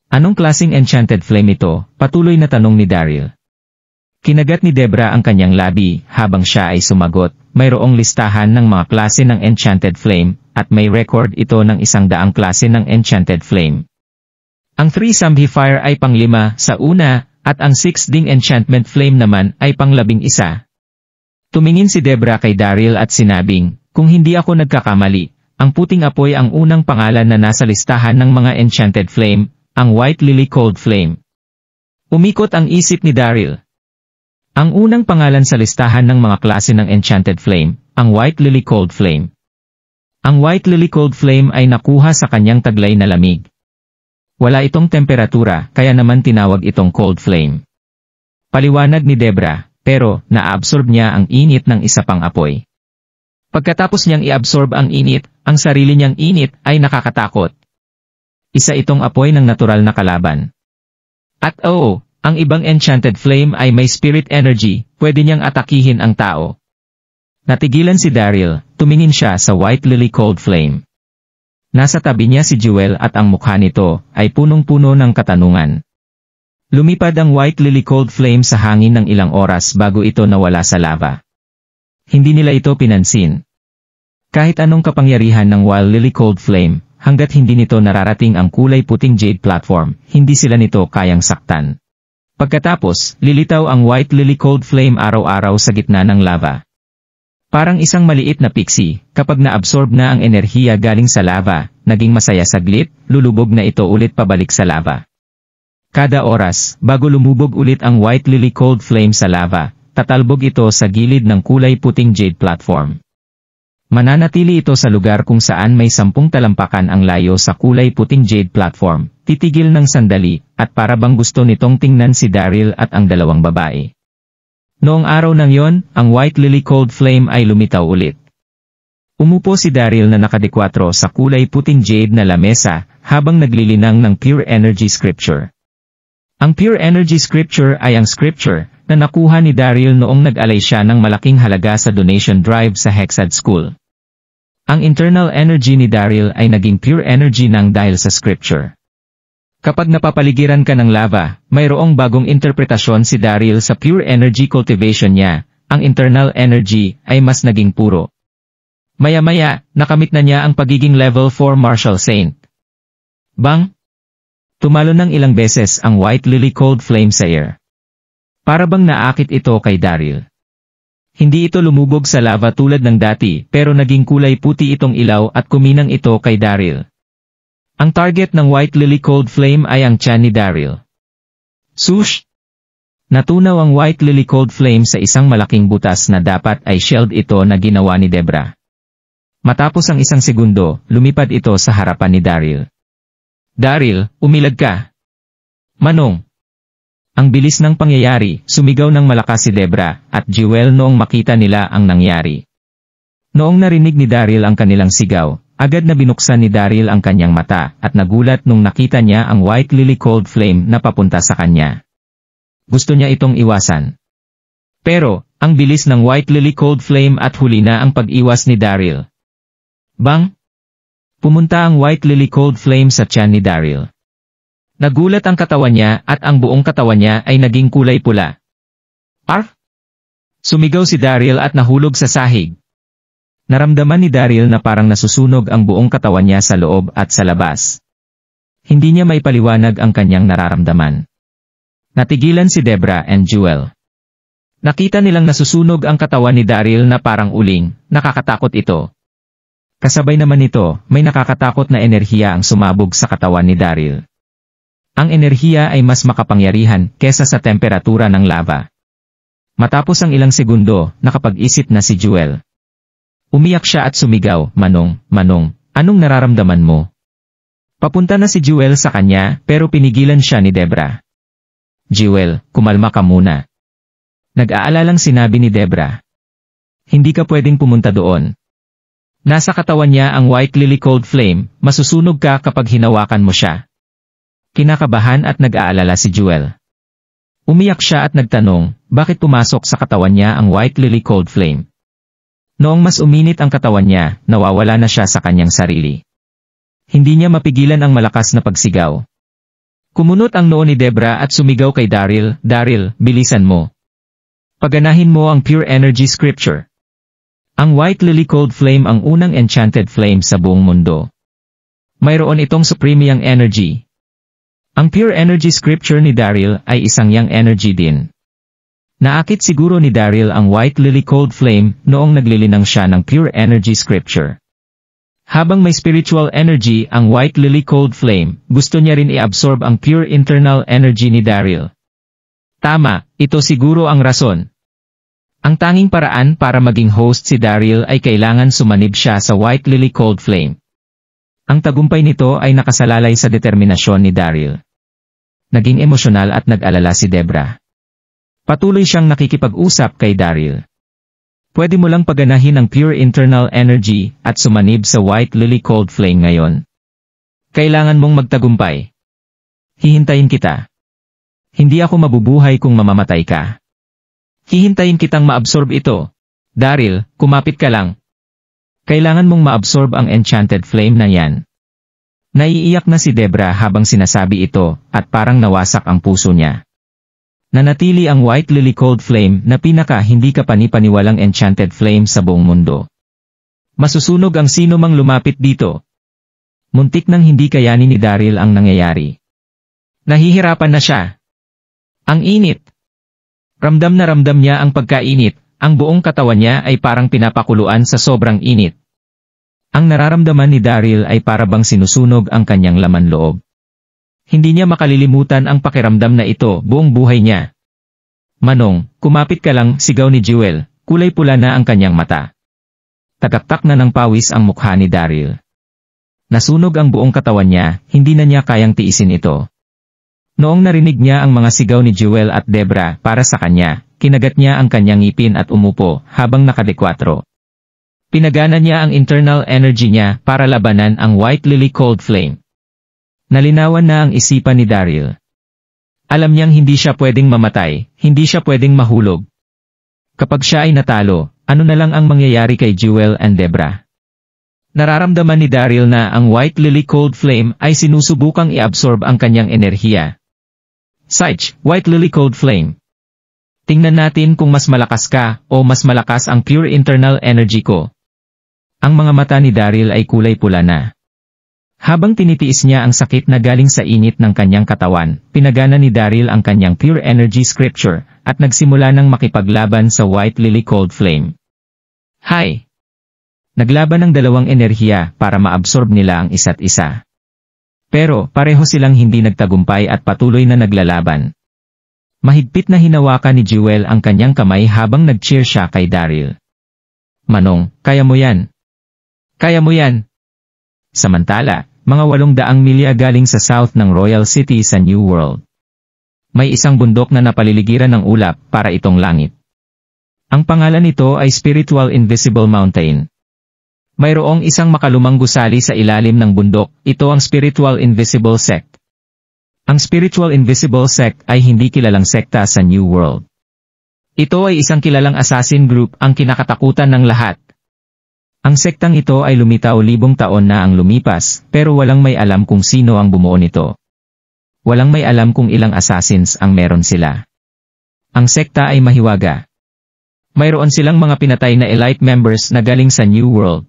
Anong klaseng enchanted flame ito? Patuloy na tanong ni Daryl. Kinagat ni Debra ang kanyang labi habang siya ay sumagot, mayroong listahan ng mga klase ng enchanted flame, at may record ito ng 100 klase ng enchanted flame. Ang 3 Samadhi Fire ay pang-5 sa una, at ang 6 Ding Enchantment Flame naman ay pang-11. Tumingin si Debra kay Daryl at sinabing, kung hindi ako nagkakamali, ang puting apoy ang unang pangalan na nasa listahan ng mga enchanted flame, ang White Lily Cold Flame. Umikot ang isip ni Daryl. Ang unang pangalan sa listahan ng mga klase ng enchanted flame, ang White Lily Cold Flame. Ang White Lily Cold Flame ay nakuha sa kanyang taglay na lamig. Wala itong temperatura, kaya naman tinawag itong cold flame. Paliwanag ni Debra, pero naabsorb niya ang init ng isa pang apoy. Pagkatapos niyang iabsorb ang init, ang sarili niyang init ay nakakatakot. Isa itong apoy ng natural na kalaban. At oo, ang ibang enchanted flame ay may spirit energy, pwede niyang atakihin ang tao. Natigilan si Daryl, tumingin siya sa White Lily Cold Flame. Nasa tabi niya si Jewel at ang mukha nito ay punong-puno ng katanungan. Lumipad ang White Lily Cold Flame sa hangin ng ilang oras bago ito nawala sa lava. Hindi nila ito pinansin. Kahit anong kapangyarihan ng White Lily Cold Flame, hanggat hindi nito nararating ang kulay puting jade platform, hindi sila nito kayang saktan. Pagkatapos, lilitaw ang White Lily Cold Flame araw-araw sa gitna ng lava. Parang isang maliit na pixie, kapag naabsorb na ang enerhiya galing sa lava, naging masaya saglit, lulubog na ito ulit pabalik sa lava. Kada oras, bago lumubog ulit ang White Lily Cold Flame sa lava, tatalbog ito sa gilid ng kulay puting jade platform. Mananatili ito sa lugar kung saan may 10 talampakan ang layo sa kulay puting jade platform, titigil ng sandali, at para bang gusto nitong tingnan si Daryl at ang dalawang babae. Noong araw nang yon, ang White Lily Cold Flame ay lumitaw ulit. Umupo si Daryl na nakadekwatro sa kulay puting jade na lamesa, habang naglilinang ng pure energy scripture. Ang Pure Energy Scripture ay ang scripture na nakuha ni Daryl noong nag-alay siya ng malaking halaga sa donation drive sa Hexad School. Ang internal energy ni Daryl ay naging pure energy nang dahil sa scripture. Kapag napapaligiran ka ng lava, mayroong bagong interpretasyon si Daryl sa pure energy cultivation niya. Ang internal energy ay mas naging puro. Maya-maya, nakamit na niya ang pagiging level 4 Martial Saint. Bang! Tumalo ng ilang beses ang White Lily Cold Flame sa air. Para bang naakit ito kay Daryl. Hindi ito lumubog sa lava tulad ng dati pero naging kulay puti itong ilaw at kuminang ito kay Daryl. Ang target ng White Lily Cold Flame ay ang tiyan ni Daryl. Sush! Natunaw ang White Lily Cold Flame sa isang malaking butas na dapat ay shield ito na ginawa ni Debra. Matapos ang isang segundo, lumipad ito sa harapan ni Daryl. Daryl, umilag ka. Manong. Ang bilis ng pangyayari, sumigaw ng malakas si Debra at Jewel noong makita nila ang nangyari. Noong narinig ni Daryl ang kanilang sigaw, agad na binuksan ni Daryl ang kanyang mata at nagulat nung nakita niya ang White Lily Cold Flame na papunta sa kanya. Gusto niya itong iwasan. Pero, ang bilis ng White Lily Cold Flame at huli na ang pag-iwas ni Daryl. Bang! Pumunta ang White Lily Cold Flame sa tiyan ni Daryl. Nagulat ang katawan niya at ang buong katawan niya ay naging kulay pula. Arf! Sumigaw si Daryl at nahulog sa sahig. Naramdaman ni Daryl na parang nasusunog ang buong katawan niya sa loob at sa labas. Hindi niya maipaliwanag ang kanyang nararamdaman. Natigilan si Debra and Jewel. Nakita nilang nasusunog ang katawan ni Daryl na parang uling, nakakatakot ito. Kasabay naman nito, may nakakatakot na enerhiya ang sumabog sa katawan ni Daryl. Ang enerhiya ay mas makapangyarihan kesa sa temperatura ng lava. Matapos ang ilang segundo, nakapag-isip na si Jewel. Umiyak siya at sumigaw, Manong, Manong, anong nararamdaman mo? Papunta na si Jewel sa kanya pero pinigilan siya ni Debra. Jewel, kumalma ka muna. Nag-aalalang sinabi ni Debra. Hindi ka pwedeng pumunta doon. Nasa katawan niya ang White Lily Cold Flame, masusunog ka kapag hinawakan mo siya. Kinakabahan at nag-aalala si Jewel. Umiyak siya at nagtanong, bakit pumasok sa katawan niya ang White Lily Cold Flame? Noong mas uminit ang katawan niya, nawawala na siya sa kanyang sarili. Hindi niya mapigilan ang malakas na pagsigaw. Kumunot ang noo ni Debra at sumigaw kay Daryl, Daryl, bilisan mo. Paganahin mo ang Pure Energy Scripture. Ang White Lily Cold Flame ang unang enchanted flame sa buong mundo. Mayroon itong supreme yang energy. Ang Pure Energy Scripture ni Daryl ay isang yang energy din. Naakit siguro ni Daryl ang White Lily Cold Flame noong naglilinang siya ng Pure Energy Scripture. Habang may spiritual energy ang White Lily Cold Flame, gusto niya rin i-absorb ang pure internal energy ni Daryl. Tama, ito siguro ang rason. Ang tanging paraan para maging host si Daryl ay kailangan sumanib siya sa White Lily Cold Flame. Ang tagumpay nito ay nakasalalay sa determinasyon ni Daryl. Naging emosyonal at nag-alala si Debra. Patuloy siyang nakikipag-usap kay Daryl. Pwede mo lang paganahin ang pure internal energy at sumanib sa White Lily Cold Flame ngayon. Kailangan mong magtagumpay. Hihintayin kita. Hindi ako mabubuhay kung mamamatay ka. Hihintayin kitang maabsorb ito. Daryl, kumapit ka lang. Kailangan mong maabsorb ang enchanted flame na yan. Naiiyak na si Debra habang sinasabi ito, at parang nawasak ang puso niya. Nanatili ang White Lily Cold Flame na pinaka hindi ka panipaniwalang enchanted flame sa buong mundo. Masusunog ang sino mang lumapit dito. Muntik nang hindi kayanin ni Daryl ang nangyayari. Nahihirapan na siya. Ang init. Ramdam na ramdam niya ang pagkainit, ang buong katawan niya ay parang pinapakuluan sa sobrang init. Ang nararamdaman ni Daryl ay para bang sinusunog ang kanyang laman loob. Hindi niya makalilimutan ang pakiramdam na ito buong buhay niya. Manong, kumapit ka lang, sigaw ni Jewel, kulay pula na ang kanyang mata. Tagaktak na ng pawis ang mukha ni Daryl. Nasunog ang buong katawan niya, hindi na niya kayang tiisin ito. Noong narinig niya ang mga sigaw ni Jewel at Debra para sa kanya, kinagat niya ang kanyang ngipin at umupo habang nakadekwatro. Pinagana niya ang internal energy niya para labanan ang White Lily Cold Flame. Nalinawan na ang isipan ni Daryl. Alam niyang hindi siya pwedeng mamatay, hindi siya pwedeng mahulog. Kapag siya ay natalo, ano na lang ang mangyayari kay Jewel and Debra? Nararamdaman ni Daryl na ang White Lily Cold Flame ay sinusubukang i-absorb ang kanyang enerhiya. Sitch, White Lily Cold Flame. Tingnan natin kung mas malakas ka o mas malakas ang pure internal energy ko. Ang mga mata ni Daryl ay kulay pula na. Habang tinitiis niya ang sakit na galing sa init ng kanyang katawan, pinagana ni Daryl ang kanyang pure energy scripture at nagsimula ng makipaglaban sa White Lily Cold Flame. Hi! Naglaban ang dalawang enerhiya para maabsorb nila ang isa't isa. Pero pareho silang hindi nagtagumpay at patuloy na naglalaban. Mahigpit na hinawakan ni Jewel ang kanyang kamay habang nag-cheer siya kay Daryl. Manong, kaya mo yan. Kaya mo yan. Samantala, mga 800 milya galing sa south ng Royal City sa New World. May isang bundok na napaliligiran ng ulap para itong langit. Ang pangalan nito ay Spiritual Invisible Mountain. Mayroong isang makalumang gusali sa ilalim ng bundok, ito ang Spiritual Invisible Sect. Ang Spiritual Invisible Sect ay hindi kilalang sekta sa New World. Ito ay isang kilalang assassin group ang kinakatakutan ng lahat. Ang sektang ito ay lumitaw libong taon na ang lumipas, pero walang may alam kung sino ang bumuo nito. Walang may alam kung ilang assassins ang meron sila. Ang sekta ay mahiwaga. Mayroon silang mga pinatay na elite members na galing sa New World.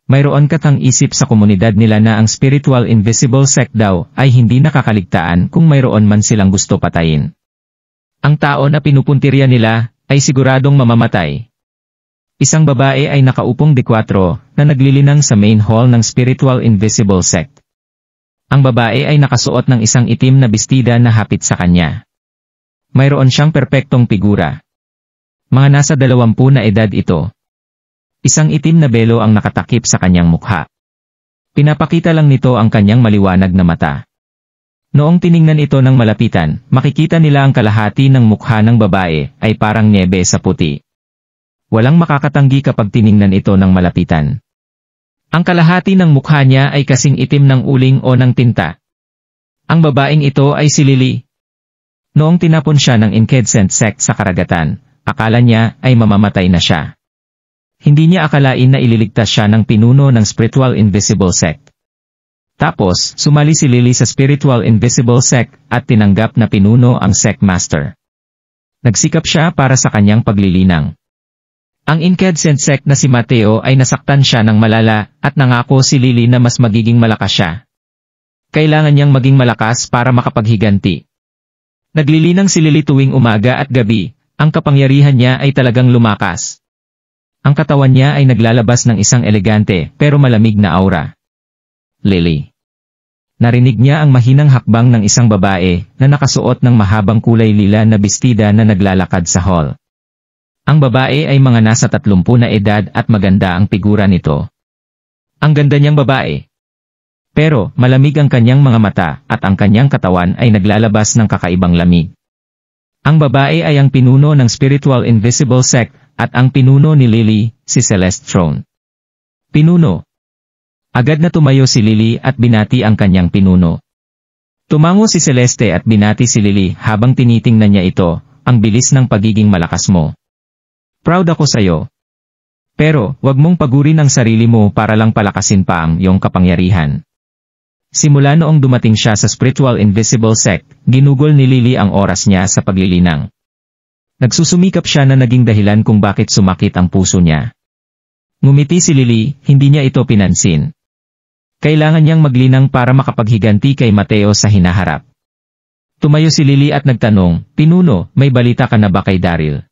Mayroon katang isip sa komunidad nila na ang Spiritual Invisible Sect daw ay hindi nakakaligtaan kung mayroon man silang gusto patayin. Ang tao na pinupuntirya nila ay siguradong mamamatay. Isang babae ay nakaupong D4 na naglilinang sa main hall ng Spiritual Invisible Sect. Ang babae ay nakasuot ng isang itim na bestida na hapit sa kanya. Mayroon siyang perpektong figura. Mga nasa 20 na edad ito. Isang itim na belo ang nakatakip sa kanyang mukha. Pinapakita lang nito ang kanyang maliwanag na mata. Noong tiningnan ito ng malapitan, makikita nila ang kalahati ng mukha ng babae ay parang niebe sa puti. Walang makakatanggi kapag tiningnan ito ng malapitan. Ang kalahati ng mukha niya ay kasing itim ng uling o ng tinta. Ang babaeng ito ay si Lily. Noong tinapon siya ng Incandescent Sect sa karagatan, akala niya ay mamamatay na siya. Hindi niya akalain na ililigtas siya ng pinuno ng Spiritual Invisible Sect. Tapos, sumali si Lily sa Spiritual Invisible Sect at tinanggap na pinuno ang Sect Master. Nagsikap siya para sa kanyang paglilinang. Ang Incandescent Sect na si Mateo ay nasaktan siya ng malala at nangako si Lily na mas magiging malakas siya. Kailangan niyang maging malakas para makapaghiganti. Naglilinang si Lily tuwing umaga at gabi, ang kapangyarihan niya ay talagang lumakas. Ang katawan niya ay naglalabas ng isang elegante pero malamig na aura. Lily. Narinig niya ang mahinang hakbang ng isang babae na nakasuot ng mahabang kulay lila na bestida na naglalakad sa hall. Ang babae ay mga nasa 30 na edad at maganda ang figura nito. Ang ganda niyang babae. Pero malamig ang kanyang mga mata at ang kanyang katawan ay naglalabas ng kakaibang lamig. Ang babae ay ang pinuno ng Spiritual Invisible Sect at ang pinuno ni Lily, si Celeste Throne. Pinuno. Agad na tumayo si Lily at binati ang kanyang pinuno. Tumango si Celeste at binati si Lily habang tinitingnan niya ito, ang bilis ng pagiging malakas mo. Proud ako sa'yo. Pero, wag mong pagurin ang sarili mo para lang palakasin pa ang iyong kapangyarihan. Simula noong dumating siya sa Spiritual Invisible Sect, ginugol ni Lily ang oras niya sa paglilinang. Nagsusumikap siya na naging dahilan kung bakit sumakit ang puso niya. Ngumiti si Lily, hindi niya ito pinansin. Kailangan niyang maglinang para makapaghiganti kay Mateo sa hinaharap. Tumayo si Lily at nagtanong, Pinuno, may balita ka na ba kay Daryl?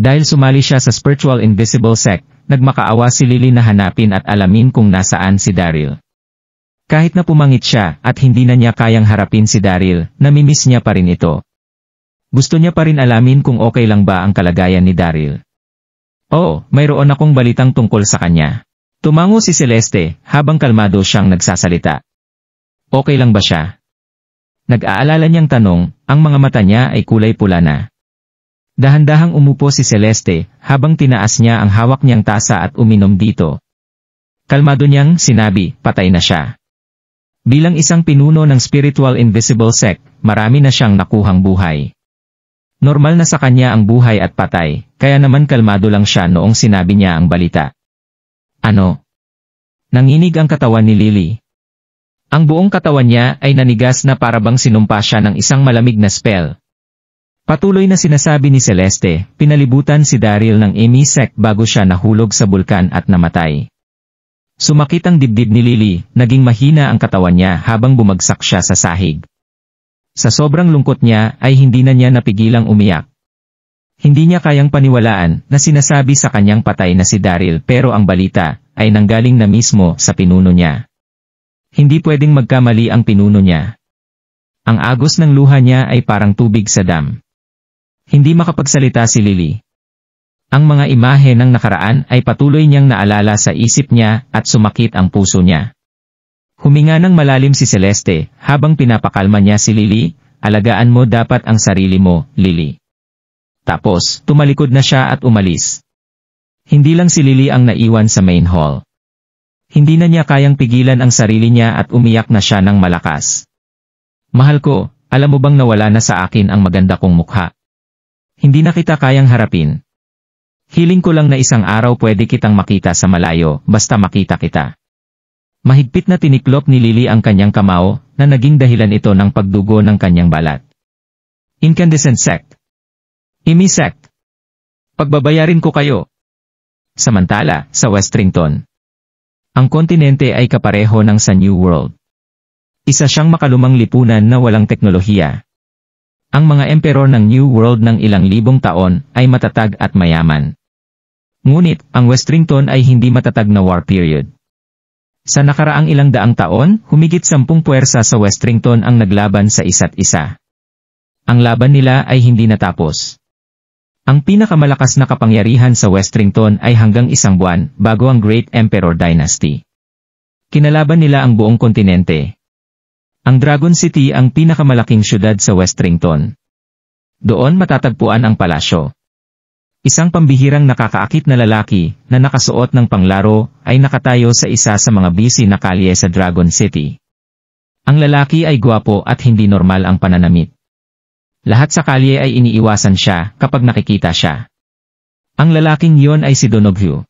Dahil sumali siya sa Spiritual Invisible Sect, nagmakaawa si Lily na hanapin at alamin kung nasaan si Daryl. Kahit na pumangit siya at hindi na niya kayang harapin si Daryl, namimiss niya pa rin ito. Gusto niya pa rin alamin kung okay lang ba ang kalagayan ni Daryl. Oo, mayroon akong balitang tungkol sa kanya. Tumango si Celeste habang kalmado siyang nagsasalita. Okay lang ba siya? Nag-aalala niyang tanong, ang mga mata niya ay kulay pula na. Dahan-dahang umupo si Celeste habang tinaas niya ang hawak niyang tasa at uminom dito. Kalmado niyang sinabi, patay na siya. Bilang isang pinuno ng spiritual invisible sect, marami na siyang nakuhang buhay. Normal na sa kanya ang buhay at patay, kaya naman kalmado lang siya noong sinabi niya ang balita. Ano? Nanginig ang katawan ni Lily. Ang buong katawan niya ay nanigas na parabang sinumpa siya ng isang malamig na spell. Patuloy na sinasabi ni Celeste, pinalibutan si Daryl ng Amy sect bago siya nahulog sa bulkan at namatay. Sumakit ang dibdib ni Lily, naging mahina ang katawan niya habang bumagsak siya sa sahig. Sa sobrang lungkot niya ay hindi na niya napigilang umiyak. Hindi niya kayang paniwalaan na sinasabi sa kanyang patay na si Daryl pero ang balita ay nanggaling na mismo sa pinuno niya. Hindi pwedeng magkamali ang pinuno niya. Ang agos ng luha niya ay parang tubig sa dam. Hindi makapagsalita si Lily. Ang mga imahe ng nakaraan ay patuloy niyang naalala sa isip niya at sumakit ang puso niya. Huminga ng malalim si Celeste habang pinapakalma niya si Lily, alagaan mo dapat ang sarili mo, Lily. Tapos, tumalikod na siya at umalis. Hindi lang si Lily ang naiwan sa main hall. Hindi na niya kayang pigilan ang sarili niya at umiyak na siya ng malakas. Mahal ko, alam mo bang nawala na sa akin ang maganda kong mukha? Hindi na kita kayang harapin. Hiling ko lang na isang araw pwede kitang makita sa malayo, basta makita kita. Mahigpit na tiniklop ni Lily ang kanyang kamao, na naging dahilan ito ng pagdugo ng kanyang balat. Incandescent sect. Amy sect. Pagbabayarin ko kayo. Samantala, sa Westrington. Ang kontinente ay kapareho ng sa New World. Isa siyang makalumang lipunan na walang teknolohiya. Ang mga emperor ng New World ng ilang libong taon ay matatag at mayaman. Ngunit, ang Westrington ay hindi matatag na war period. Sa nakaraang ilang daang taon, humigit 10 puwersa sa Westrington ang naglaban sa isa't isa. Ang laban nila ay hindi natapos. Ang pinakamalakas na kapangyarihan sa Westrington ay hanggang 1 buwan bago ang Great Emperor Dynasty. Kinalaban nila ang buong kontinente. Ang Dragon City ang pinakamalaking syudad sa Westrington. Doon matatagpuan ang palasyo. Isang pambihirang nakakaakit na lalaki na nakasuot ng panglaro ay nakatayo sa isa sa mga busy na kalye sa Dragon City. Ang lalaki ay gwapo at hindi normal ang pananamit. Lahat sa kalye ay iniiwasan siya kapag nakikita siya. Ang lalaking iyon ay si Donoghu.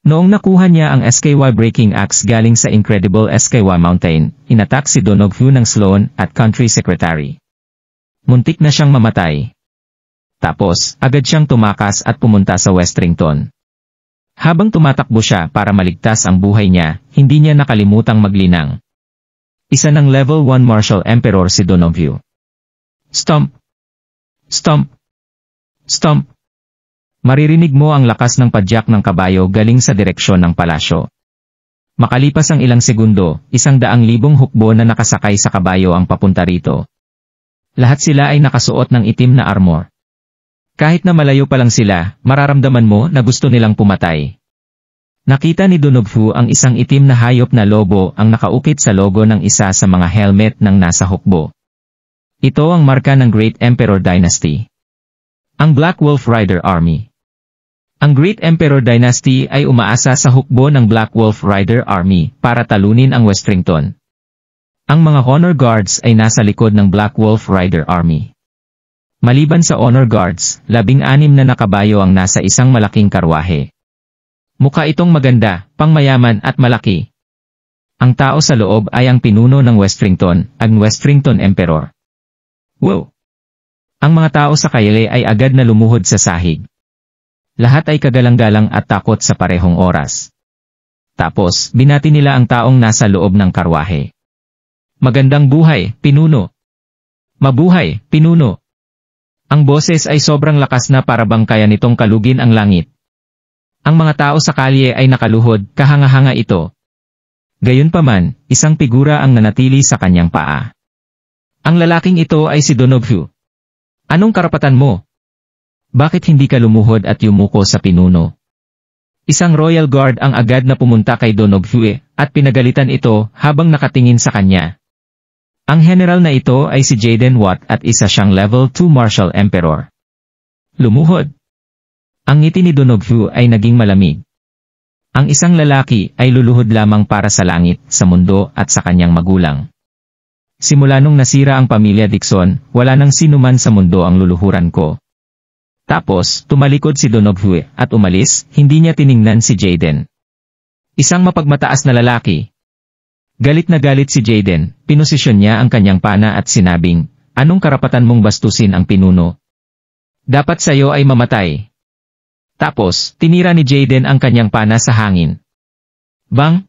Noong nakuha niya ang SKY Breaking Axe galing sa Incredible SKY Mountain, inatak si Donoghu ng Sloan at Country Secretary. Muntik na siyang mamatay. Tapos, agad siyang tumakas at pumunta sa Westrington. Habang tumatakbo siya para maligtas ang buhay niya, hindi niya nakalimutang maglinang. Isa ng Level 1 Martial Emperor si Donoghu. Stomp! Stomp! Stomp! Maririnig mo ang lakas ng padyak ng kabayo galing sa direksyon ng palasyo. Makalipas ang ilang segundo, 100,000 hukbo na nakasakay sa kabayo ang papunta rito. Lahat sila ay nakasuot ng itim na armor. Kahit na malayo pa lang sila, mararamdaman mo na gusto nilang pumatay. Nakita ni Donoghu ang isang itim na hayop na lobo ang nakaukit sa logo ng isa sa mga helmet ng nasa hukbo. Ito ang marka ng Great Emperor Dynasty. Ang Black Wolf Rider Army. Ang Great Emperor Dynasty ay umaasa sa hukbo ng Black Wolf Rider Army para talunin ang Westrington. Ang mga Honor Guards ay nasa likod ng Black Wolf Rider Army. Maliban sa Honor Guards, 16 na nakabayo ang nasa isang malaking karwahe. Mukha itong maganda, pangmayaman at malaki. Ang tao sa loob ay ang pinuno ng Westrington, ang Westrington Emperor. Wow! Ang mga tao sa kalye ay agad na lumuhod sa sahig. Lahat ay kagalang-galang at takot sa parehong oras. Tapos, binati nila ang taong nasa loob ng karwahe. Magandang buhay, pinuno! Mabuhay, pinuno! Ang boses ay sobrang lakas na parabang kaya nitong kalugin ang langit. Ang mga tao sa kalye ay nakaluhod, kahanga-hanga ito. Gayunpaman, isang figura ang nanatili sa kanyang paa. Ang lalaking ito ay si Donoghu. Anong karapatan mo? Bakit hindi ka lumuhod at yumuko sa pinuno? Isang Royal Guard ang agad na pumunta kay Donoghu at pinagalitan ito habang nakatingin sa kanya. Ang general na ito ay si Jaden Watt at isa siyang Level 2 Martial Emperor. Lumuhod. Ang ngiti ni Donoghu ay naging malamig. Ang isang lalaki ay luluhod lamang para sa langit, sa mundo at sa kanyang magulang. Simula nung nasira ang pamilya Dixon, wala nang sinuman sa mundo ang luluhuran ko. Tapos, tumalikod si Donoghu at umalis, hindi niya tiningnan si Jaden. Isang mapagmataas na lalaki. Galit na galit si Jaden, pinosisyon niya ang kanyang pana at sinabing, "Anong karapatan mong bastusin ang pinuno? Dapat sayo ay mamatay." Tapos, tinira ni Jaden ang kanyang pana sa hangin. Bang!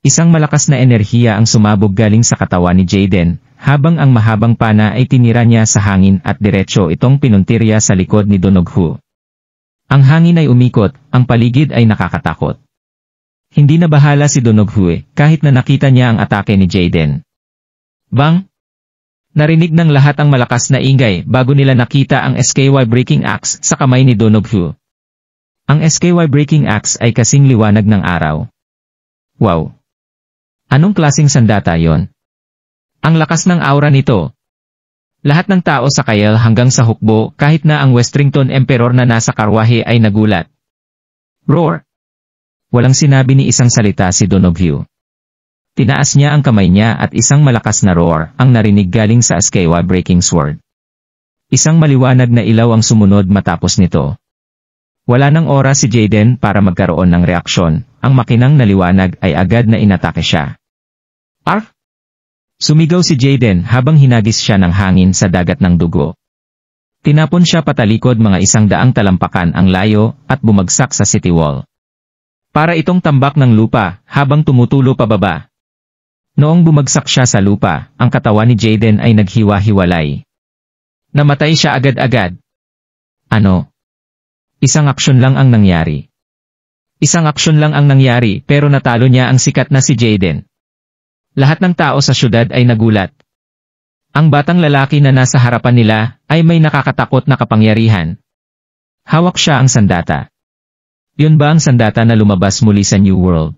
Isang malakas na enerhiya ang sumabog galing sa katawan ni Jaden, habang ang mahabang pana ay tinira niya sa hangin at diretso itong pinuntirya sa likod ni Donoghu. Ang hangin ay umikot, ang paligid ay nakakatakot. Hindi na bahala si Donoghu kahit na nakita niya ang atake ni Jaden. Bang! Narinig ng lahat ang malakas na ingay bago nila nakita ang SKY Breaking Axe sa kamay ni Donoghu. Ang SKY Breaking Axe ay kasing liwanag ng araw. Wow! Anong klaseng sandata yon? Ang lakas ng aura nito. Lahat ng tao sa Kyle hanggang sa hukbo kahit na ang Westrington Emperor na nasa karwahe ay nagulat. Roar! Walang sinabi ni isang salita si Donoghu. Tinaas niya ang kamay niya at isang malakas na roar ang narinig galing sa SKY Breaking Sword. Isang maliwanag na ilaw ang sumunod matapos nito. Wala nang oras si Jaden para magkaroon ng reaksyon, ang makinang na liwanag ay agad na inatake siya. Arf! Sumigaw si Jaden habang hinagis siya ng hangin sa dagat ng dugo. Tinapon siya patalikod mga 100 talampakan ang layo at bumagsak sa city wall. Para itong tambak ng lupa habang tumutulo pababa. Noong bumagsak siya sa lupa, ang katawan ni Jaden ay naghiwa-hiwalay. Namatay siya agad-agad. Ano? Isang aksyon lang ang nangyari. Isang aksyon lang ang nangyari pero natalo niya ang sikat na si Jaden. Lahat ng tao sa syudad ay nagulat. Ang batang lalaki na nasa harapan nila ay may nakakatakot na kapangyarihan. Hawak siya ang sandata. Yun ba ang sandata na lumabas muli sa New World?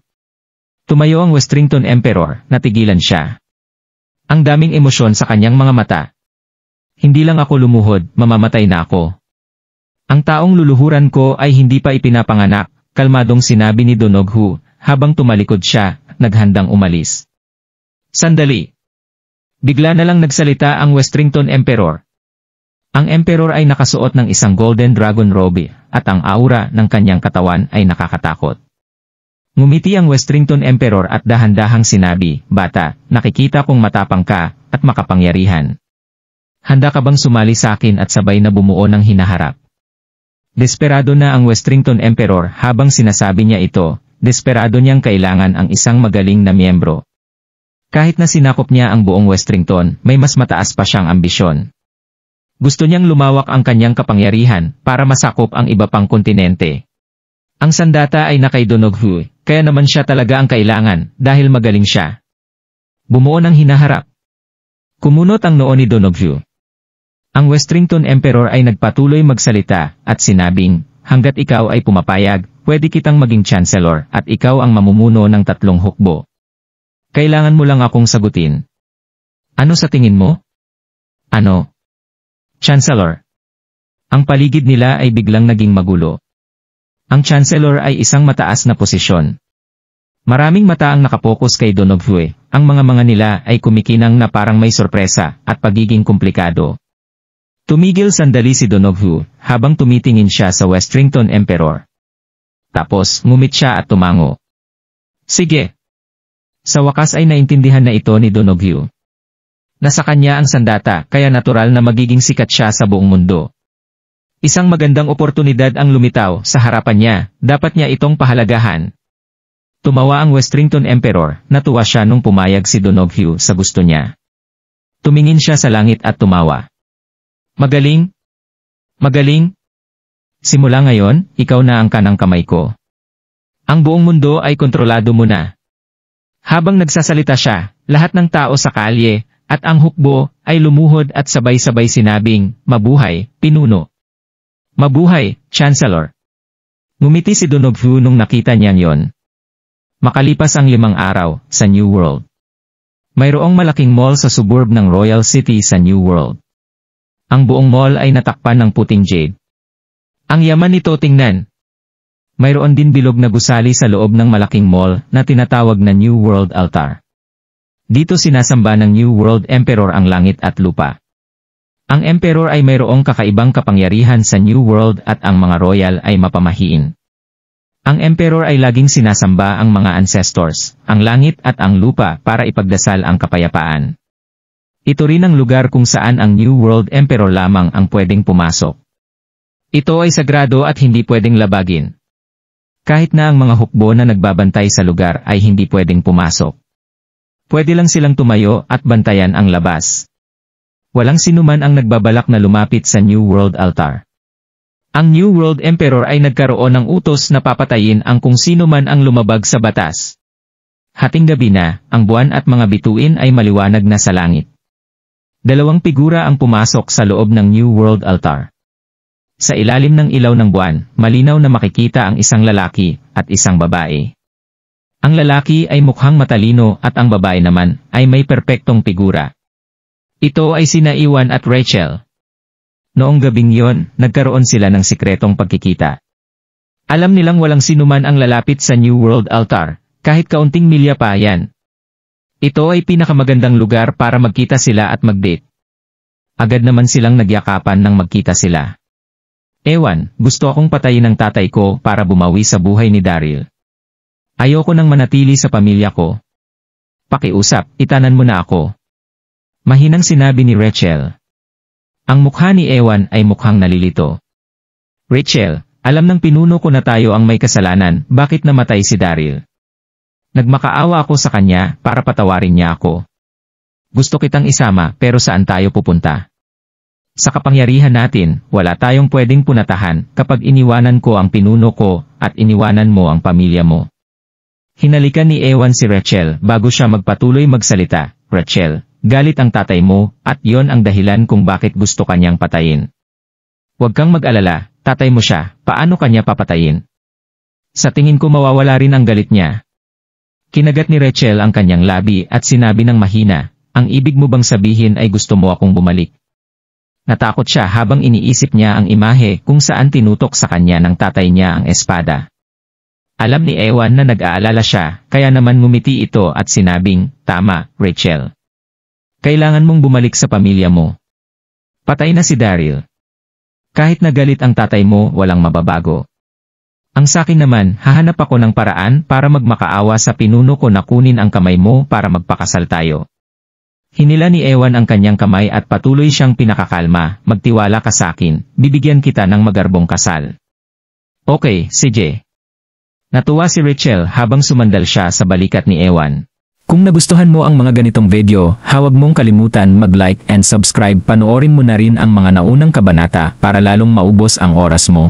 Tumayo ang Westrington Emperor, natigilan siya. Ang daming emosyon sa kanyang mga mata. Hindi lang ako lumuhod, mamamatay na ako. Ang taong luluhuran ko ay hindi pa ipinapanganak, kalmadong sinabi ni Donoghu, habang tumalikod siya, naghandang umalis. Sandali. Bigla na lang nagsalita ang Westrington Emperor. Ang Emperor ay nakasuot ng isang Golden Dragon Robe, at ang aura ng kanyang katawan ay nakakatakot. Ngumiti ang Westrington Emperor at dahan-dahang sinabi, "Bata, nakikita kong matapang ka, at makapangyarihan. Handa ka bang sumali sa akin at sabay na bumuo ng hinaharap?" Desperado na ang Westrington Emperor habang sinasabi niya ito, desperado niyang kailangan ang isang magaling na miyembro. Kahit na sinakop niya ang buong Westrington, may mas mataas pa siyang ambisyon. Gusto niyang lumawak ang kanyang kapangyarihan para masakop ang iba pang kontinente. Ang sandata ay na kay Donoghu, kaya naman siya talaga ang kailangan dahil magaling siya. Bumuo ng hinaharap. Kumunot ang noo ni Donoghu. Ang Westrington Emperor ay nagpatuloy magsalita at sinabing, "Hanggat ikaw ay pumapayag, pwede kitang maging Chancellor at ikaw ang mamumuno ng 3 hukbo. Kailangan mo lang akong sagutin. Ano sa tingin mo?" "Ano?" "Chancellor." Ang paligid nila ay biglang naging magulo. Ang Chancellor ay isang mataas na posisyon. Maraming mata ang nakapokus kay Donoghu, ang mga nila ay kumikinang na parang may sorpresa at pagiging komplikado. Tumigil sandali si Donoghu habang tumitingin siya sa Westrington Emperor. Tapos, ngumit siya at tumango. "Sige." Sa wakas ay naintindihan na ito ni Donoghu. Nasa kanya ang sandata kaya natural na magiging sikat siya sa buong mundo. Isang magandang oportunidad ang lumitaw sa harapan niya, dapat niya itong pahalagahan. Tumawa ang Westrington Emperor, natuwa siya nung pumayag si Donoghu sa gusto niya. Tumingin siya sa langit at tumawa. "Magaling? Magaling? Simula ngayon, ikaw na ang kanang kamay ko. Ang buong mundo ay kontrolado mo na." Habang nagsasalita siya, lahat ng tao sa kalye, at ang hukbo, ay lumuhod at sabay-sabay sinabing, "Mabuhay, pinuno. Mabuhay, Chancellor." Ngumiti si Donoghu nung nakita niya yon. Makalipas ang 5 araw, sa New World. Mayroong malaking mall sa suburb ng Royal City sa New World. Ang buong mall ay natakpan ng puting jade. Ang yaman nito tingnan. Mayroon din bilog na gusali sa loob ng malaking mall na tinatawag na New World Altar. Dito sinasamba ng New World Emperor ang langit at lupa. Ang Emperor ay mayroong kakaibang kapangyarihan sa New World at ang mga royal ay mapamahiin. Ang Emperor ay laging sinasamba ang mga ancestors, ang langit at ang lupa para ipagdasal ang kapayapaan. Ito rin ang lugar kung saan ang New World Emperor lamang ang pwedeng pumasok. Ito ay sagrado at hindi pwedeng labagin. Kahit na ang mga hukbo na nagbabantay sa lugar ay hindi pwedeng pumasok. Pwede lang silang tumayo at bantayan ang labas. Walang sinuman ang nagbabalak na lumapit sa New World Altar. Ang New World Emperor ay nagkaroon ng utos na papatayin ang kung sino man ang lumabag sa batas. Hating gabi na, ang buwan at mga bituin ay maliwanag na sa langit. Dalawang figura ang pumasok sa loob ng New World Altar. Sa ilalim ng ilaw ng buwan, malinaw na makikita ang isang lalaki at isang babae. Ang lalaki ay mukhang matalino at ang babae naman ay may perpektong figura. Ito ay sina Ewan at Rachel. Noong gabing yon, nagkaroon sila ng sikretong pagkikita. Alam nilang walang sinuman ang lalapit sa New World Altar, kahit kaunting milya pa yan. Ito ay pinakamagandang lugar para magkita sila at mag-date. Agad naman silang nagyakapan nang magkita sila. Ewan, gusto akong patayin ng tatay ko para bumawi sa buhay ni Daryl. Ayoko nang manatili sa pamilya ko. Pakiusap, itanan mo na ako. Mahinang sinabi ni Rachel. Ang mukha ni Ewan ay mukhang nalilito. Rachel, alam ng pinuno ko na tayo ang may kasalanan, bakit namatay si Daryl? Nagmakaawa ako sa kanya para patawarin niya ako. Gusto kitang isama pero saan tayo pupunta? Sa kapangyarihan natin, wala tayong pwedeng punatahan kapag iniwanan ko ang pinuno ko at iniwanan mo ang pamilya mo. Hinalikan ni Ewan si Rachel bago siya magpatuloy magsalita. Rachel, galit ang tatay mo at yon ang dahilan kung bakit gusto kanyang patayin. Huwag kang mag-alala, tatay mo siya, paano kanya papatayin? Sa tingin ko mawawala rin ang galit niya. Kinagat ni Rachel ang kanyang labi at sinabi ng mahina, ang ibig mo bang sabihin ay gusto mo akong bumalik? Natakot siya habang iniisip niya ang imahe kung saan tinutok sa kanya ng tatay niya ang espada. Alam ni Ewan na nag-aalala siya, kaya naman ngumiti ito at sinabing, tama, Rachel. Kailangan mong bumalik sa pamilya mo. Patay na si Daryl. Kahit na galit ang tatay mo, walang mababago. Ang sakin naman, hahanap ako ng paraan para magmakaawa sa pinuno ko na kunin ang kamay mo para magpakasal tayo. Hinila ni Ewan ang kanyang kamay at patuloy siyang pinakakalma, magtiwala ka sa akin, bibigyan kita ng magarbong kasal. Okay, sige. Natuwa si Rachel habang sumandal siya sa balikat ni Ewan. Kung nagustuhan mo ang mga ganitong video, huwag mong kalimutan mag-like and subscribe. Panoorin mo na rin ang mga naunang kabanata para lalong maubos ang oras mo.